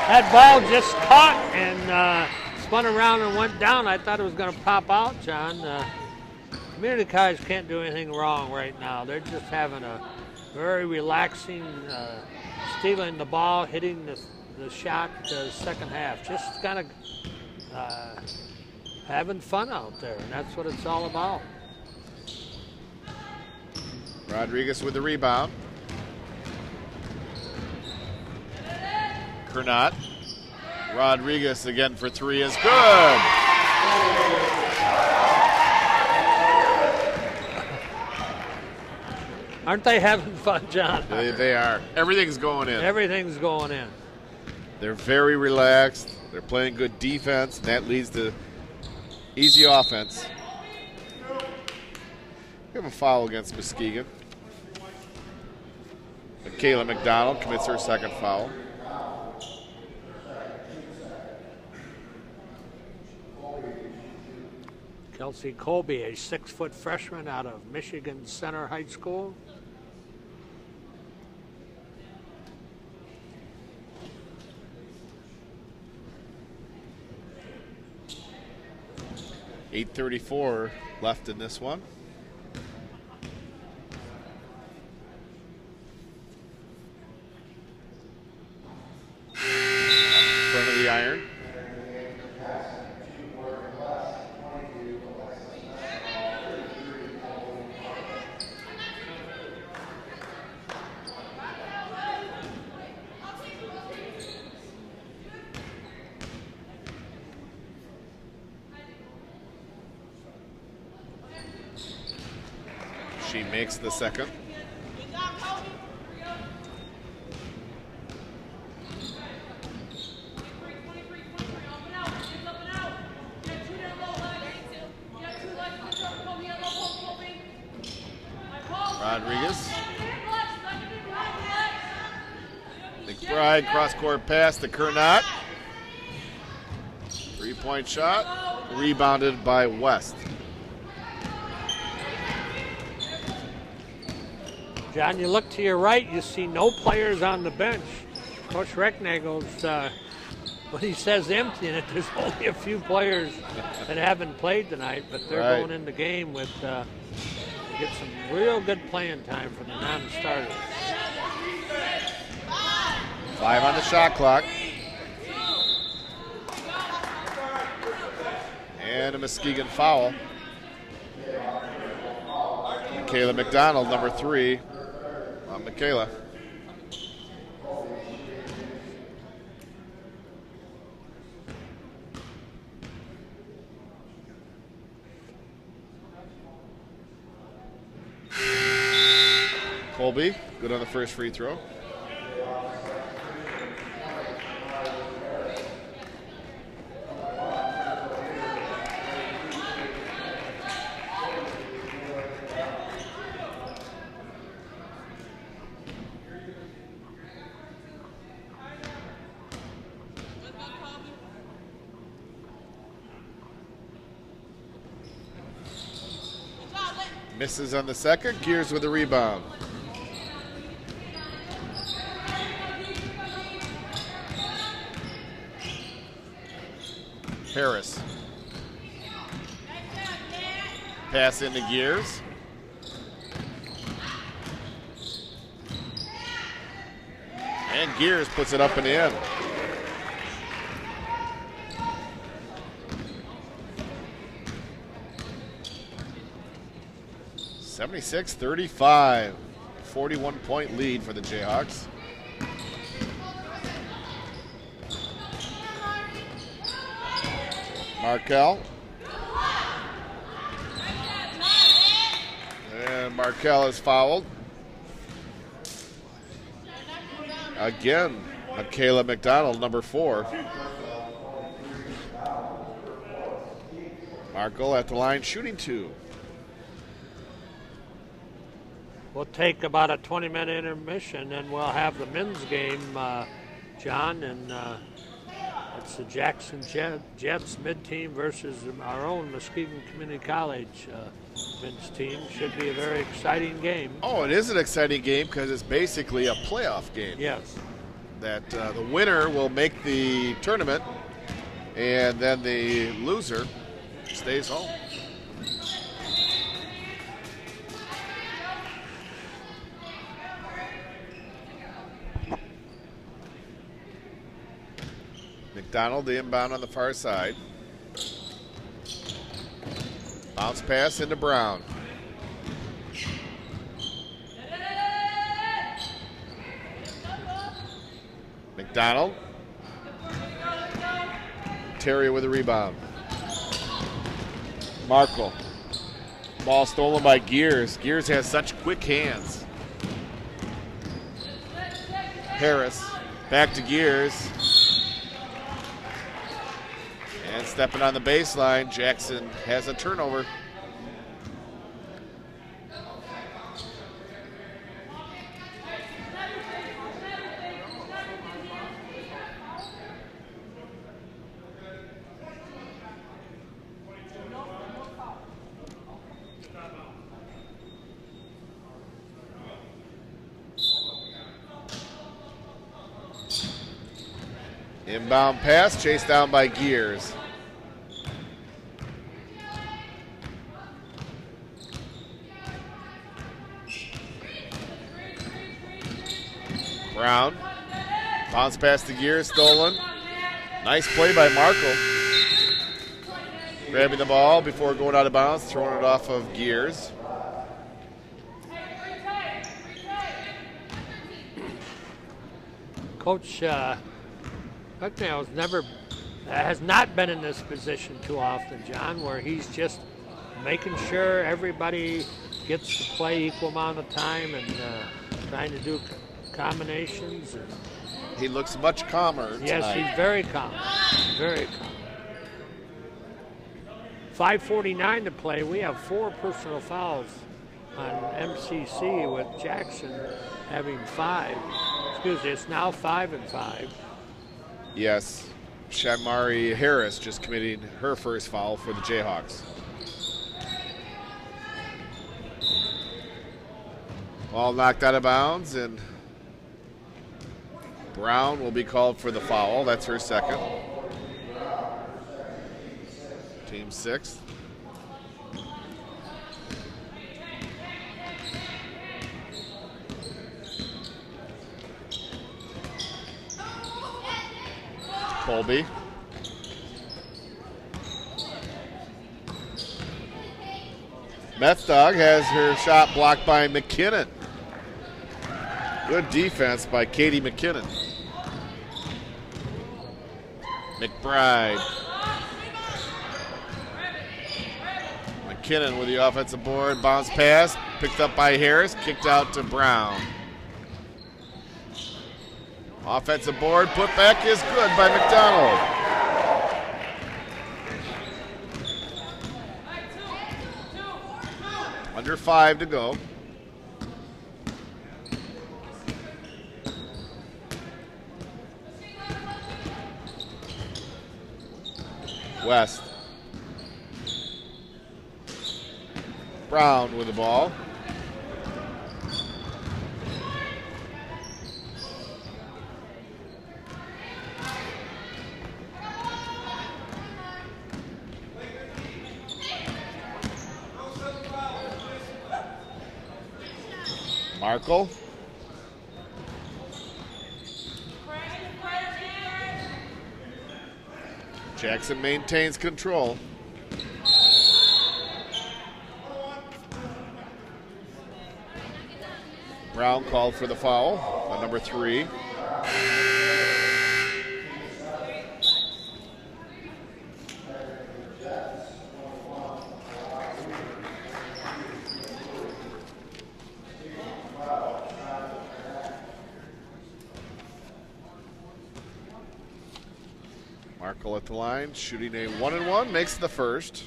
That ball just caught and spun around and went down. I thought it was going to pop out, John. Community College can't do anything wrong right now. They're just having a very relaxing, stealing the ball, hitting the shot second half. Just kind of having fun out there, and that's what it's all about. Rodriguez with the rebound. Kernot. Rodriguez again for three is good. Aren't they having fun, John? They are. Everything's going in. Everything's going in. They're very relaxed. They're playing good defense, and that leads to easy offense. We have a foul against Muskegon. Kayla McDonald commits her second foul. Kelsey Colby, a 6-foot freshman out of Michigan Center High School. .834 left in this one. Front of the iron. She makes the second. Rodriguez. McBride, cross-court pass to Kernot. Three-point shot, rebounded by West. John, you look to your right, you see no players on the bench. Coach Recknagel's, when he says emptying it, there's only a few players that haven't played tonight, but they're going in the game with to get some real good playing time for the non-starters. 5 on the shot clock. And a Muskegon foul. Michaela McDonald, number 3. Michaela. Colby, good on the first free throw. Misses on the second. Gears with the rebound. Harris. Pass into Gears. And Gears puts it up and in. (76-35). 41-point lead for the Jayhawks. Markel. And Markel is fouled. Again, Michaela McDonald, number 4. Markel at the line, shooting 2. We'll take about a 20-minute intermission, and we'll have the men's game, John, and it's the Jackson Jets mid-team versus our own Muskegon Community College men's team. Should be a very exciting game. Oh, it is an exciting game because it's basically a playoff game. Yes. That the winner will make the tournament, and then the loser stays home. McDonald, the inbound on the far side. Bounce pass into Brown. McDonald. Ontario with a rebound. Markle. Ball stolen by Gears. Gears has such quick hands. Harris back to Gears. And stepping on the baseline, Jackson has a turnover. Inbound pass, chased down by Gears. Brown. Bounce pass to Gears, stolen. Nice play by Markle. Grabbing the ball before going out of bounds, throwing it off of Gears. Coach Bucknell has not been in this position too often, John, where he's just making sure everybody gets to play equal amount of time and trying to do combinations. And he looks much calmer tonight. Yes, he's very calm. Very calm. 5:49 to play. We have 4 personal fouls on MCC with Jackson having 5. Excuse me, it's now 5 and 5. Yes, Shamari Harris just committing her first foul for the Jayhawks. Ball knocked out of bounds, and Brown will be called for the foul. That's her second. Team 6th. Colby. Meth Dog has her shot blocked by McKinnon. Good defense by Katie McKinnon. McBride. McKinnon with the offensive board. Bounce pass. Picked up by Harris. Kicked out to Brown. Offensive board. Put back is good by McDonald. Under 5 to go. West. Brown with the ball. Markle. Jackson maintains control. Brown called for the foul on number 3. Markle at the line, shooting a 1-and-1, makes the first.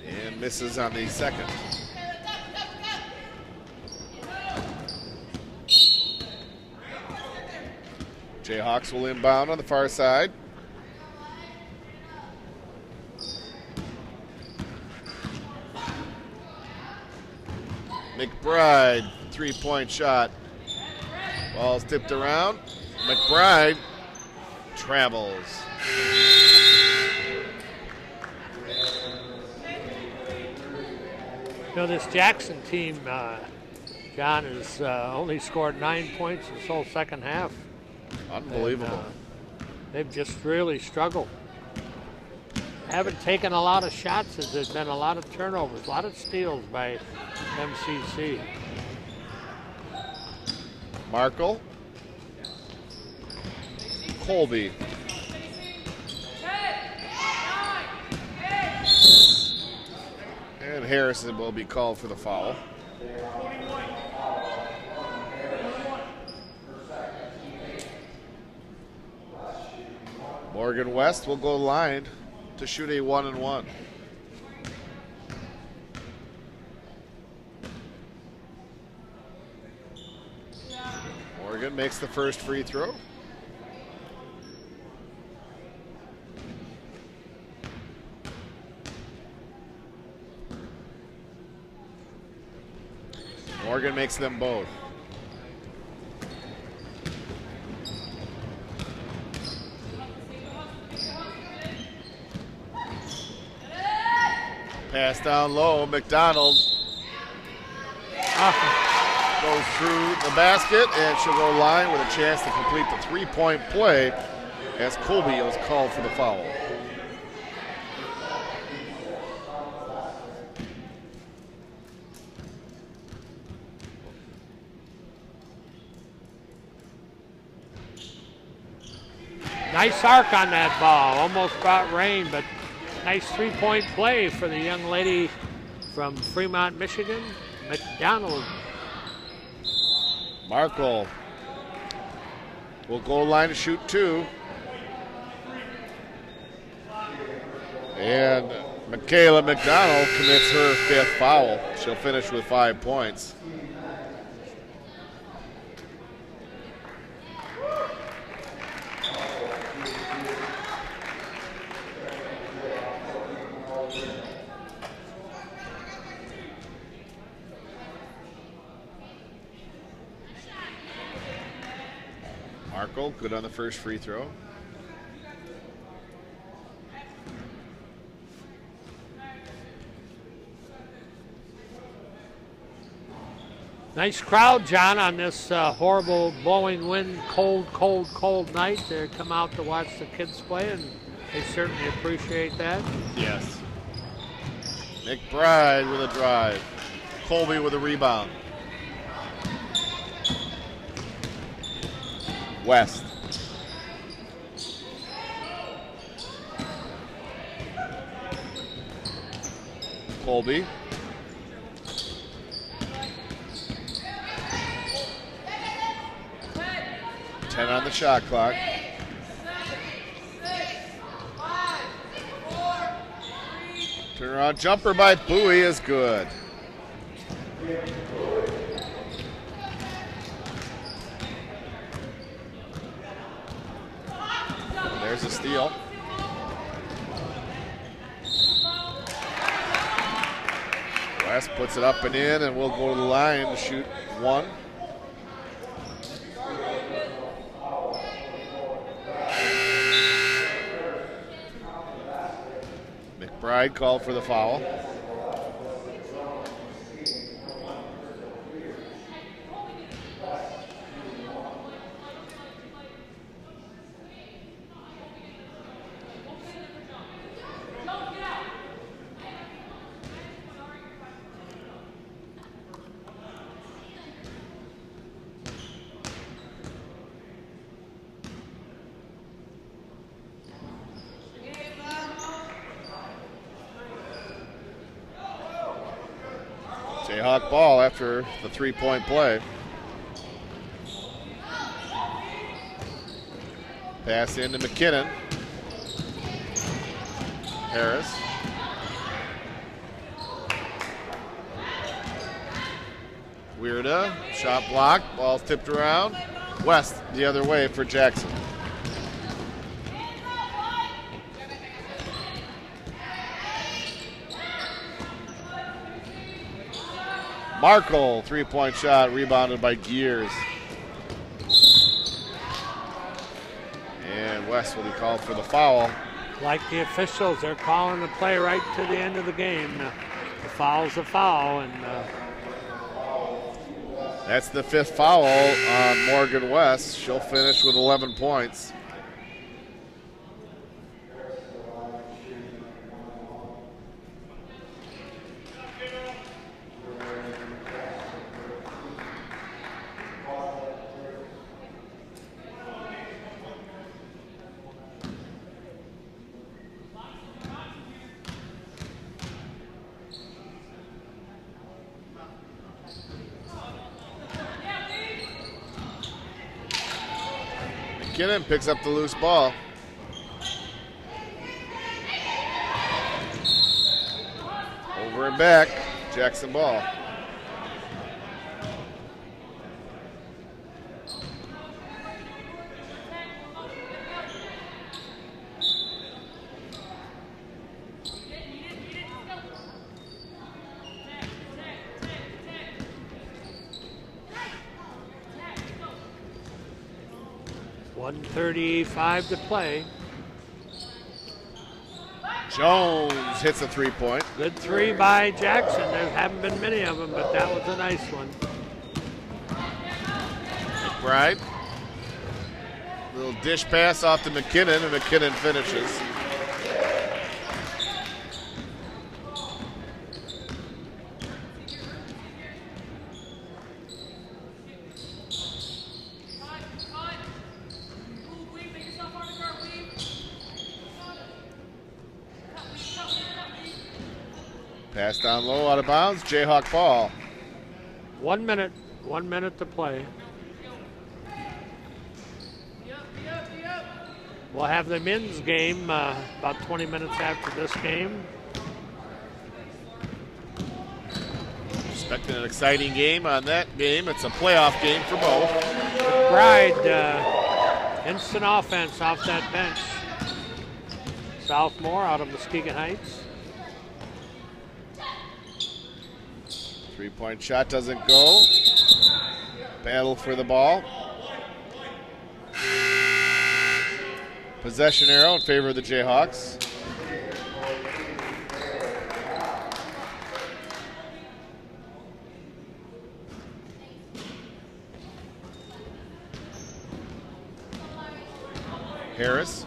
And misses on the second. Jayhawks will inbound on the far side. McBride, 3-point shot. Ball's tipped around. McBride travels. You know, this Jackson team, John, has only scored 9 points this whole second half. Unbelievable. And, they've just really struggled. haven't taken a lot of shots as there's been a lot of turnovers, a lot of steals by MCC. Markle. Colby. And Harrison will be called for the foul. Morgan West will go line to shoot a 1-and-1. Morgan makes the first free throw. Morgan makes them both. Pass down low, McDonald goes through the basket, and she'll go line with a chance to complete the three-point play as Colby was called for the foul. Nice arc on that ball. Almost brought rain, but nice three-point play for the young lady from Fremont, Michigan, McDonald. Markle will go line to shoot 2. And Michaela McDonald commits her 5th foul. She'll finish with 5 points. Markle, good on the first free throw. Nice crowd, John, on this horrible blowing wind, cold night. They come out to watch the kids play, and they certainly appreciate that. Yes. McBride with a drive. Colby with a rebound. West. Colby. Ten on the shot clock. Turnaround jumper by Bowie is good. There's a steal. West puts it up and in, and we'll go to the line to shoot 1. McBride called for the foul. Jayhawk ball after the three-point play. Pass into McKinnon. Harris. Weirda, shot blocked, ball tipped around. West the other way for Jackson. Markle, three-point shot, rebounded by Gears. And West will be called for the foul. Like the officials, they're calling the play right to the end of the game. The foul's a foul, and that's the 5th foul on Morgan West. She'll finish with 11 points. McKinnon picks up the loose ball. Over and back, Jackson ball. .135 to play. Jones hits a three-point. Good three by Jackson. There haven't been many of them, but that was a nice one. McBride. Little dish pass off to McKinnon, and McKinnon finishes. Pass down low, out of bounds. Jayhawk ball. 1 minute. 1 minute to play. We'll have the men's game about 20 minutes after this game. Expecting an exciting game on that game. It's a playoff game for both. McBride, instant offense off that bench. Sophomore out of Muskegon Heights. Three-point shot doesn't go. Battle for the ball. Possession arrow in favor of the Jayhawks. Harris.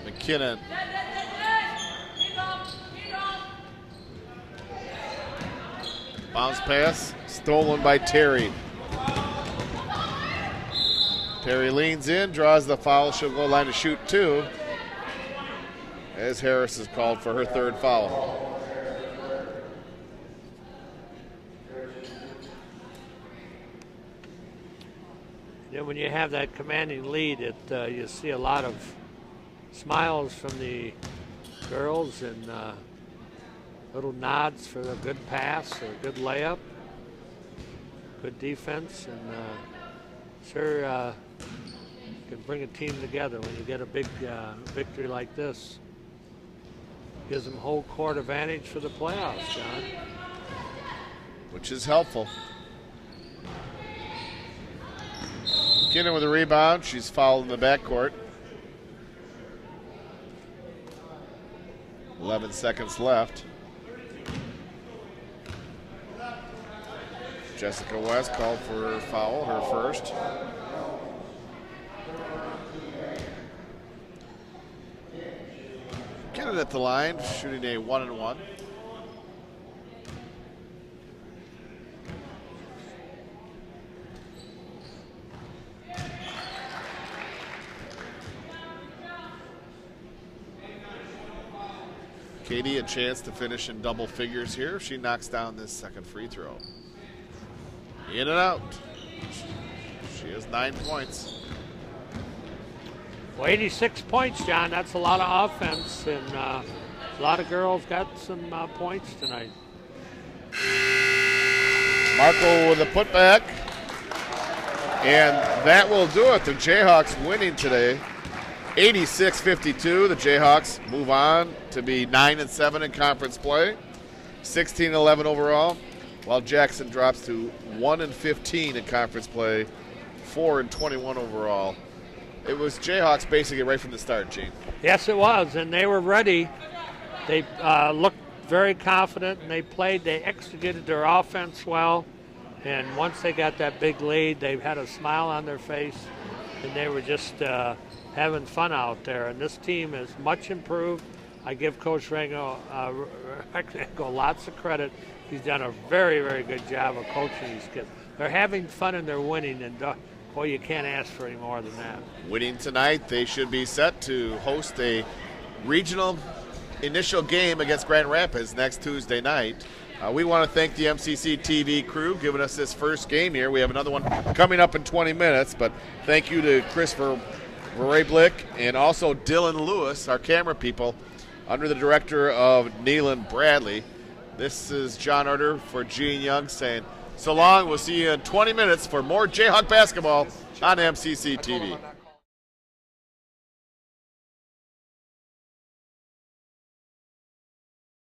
McKinnon. Bounce pass, stolen by Terry. Terry leans in, draws the foul. She'll go line to shoot two, as Harris is called for her third foul. Yeah, when you have that commanding lead, you see a lot of smiles from the girls and little nods for a good pass or a good layup, good defense, and sure can bring a team together when you get a big victory like this. Gives them whole court advantage for the playoffs, John. Which is helpful. McKinnon with a rebound. She's fouled in the backcourt. 11 seconds left. Jessica West called for her foul, her first. Get it at the line, shooting a 1-and-1. Katie, a chance to finish in double figures here. She knocks down this second free throw. In and out. She has 9 points. Well, 86 points, John. That's a lot of offense, and a lot of girls got some points tonight. Marco with a putback. And that will do it. The Jayhawks winning today. 86-52. The Jayhawks move on to be 9-7 in conference play. 16-11 overall, while Jackson drops to 1-15 in conference play, 4-21 overall. It was Jayhawks basically right from the start, Gene. Yes, it was, and they were ready. They looked very confident, and they executed their offense well. And once they got that big lead, they had a smile on their face, and they were just having fun out there. And this team is much improved. I give Coach Rango lots of credit. He's done a very, very good job of coaching these kids. They're having fun and they're winning, and boy, you can't ask for any more than that. Winning tonight, they should be set to host a regional initial game against Grand Rapids next Tuesday night. We want to thank the MCC TV crew giving us this first game here. We have another one coming up in 20 minutes, but thank you to Christopher Vrablick and also Dylan Lewis, our camera people, under the director of Neelan Bradley. This is John Arter for Gene Young saying so long. We'll see you in 20 minutes for more Jayhawk basketball on MCC TV.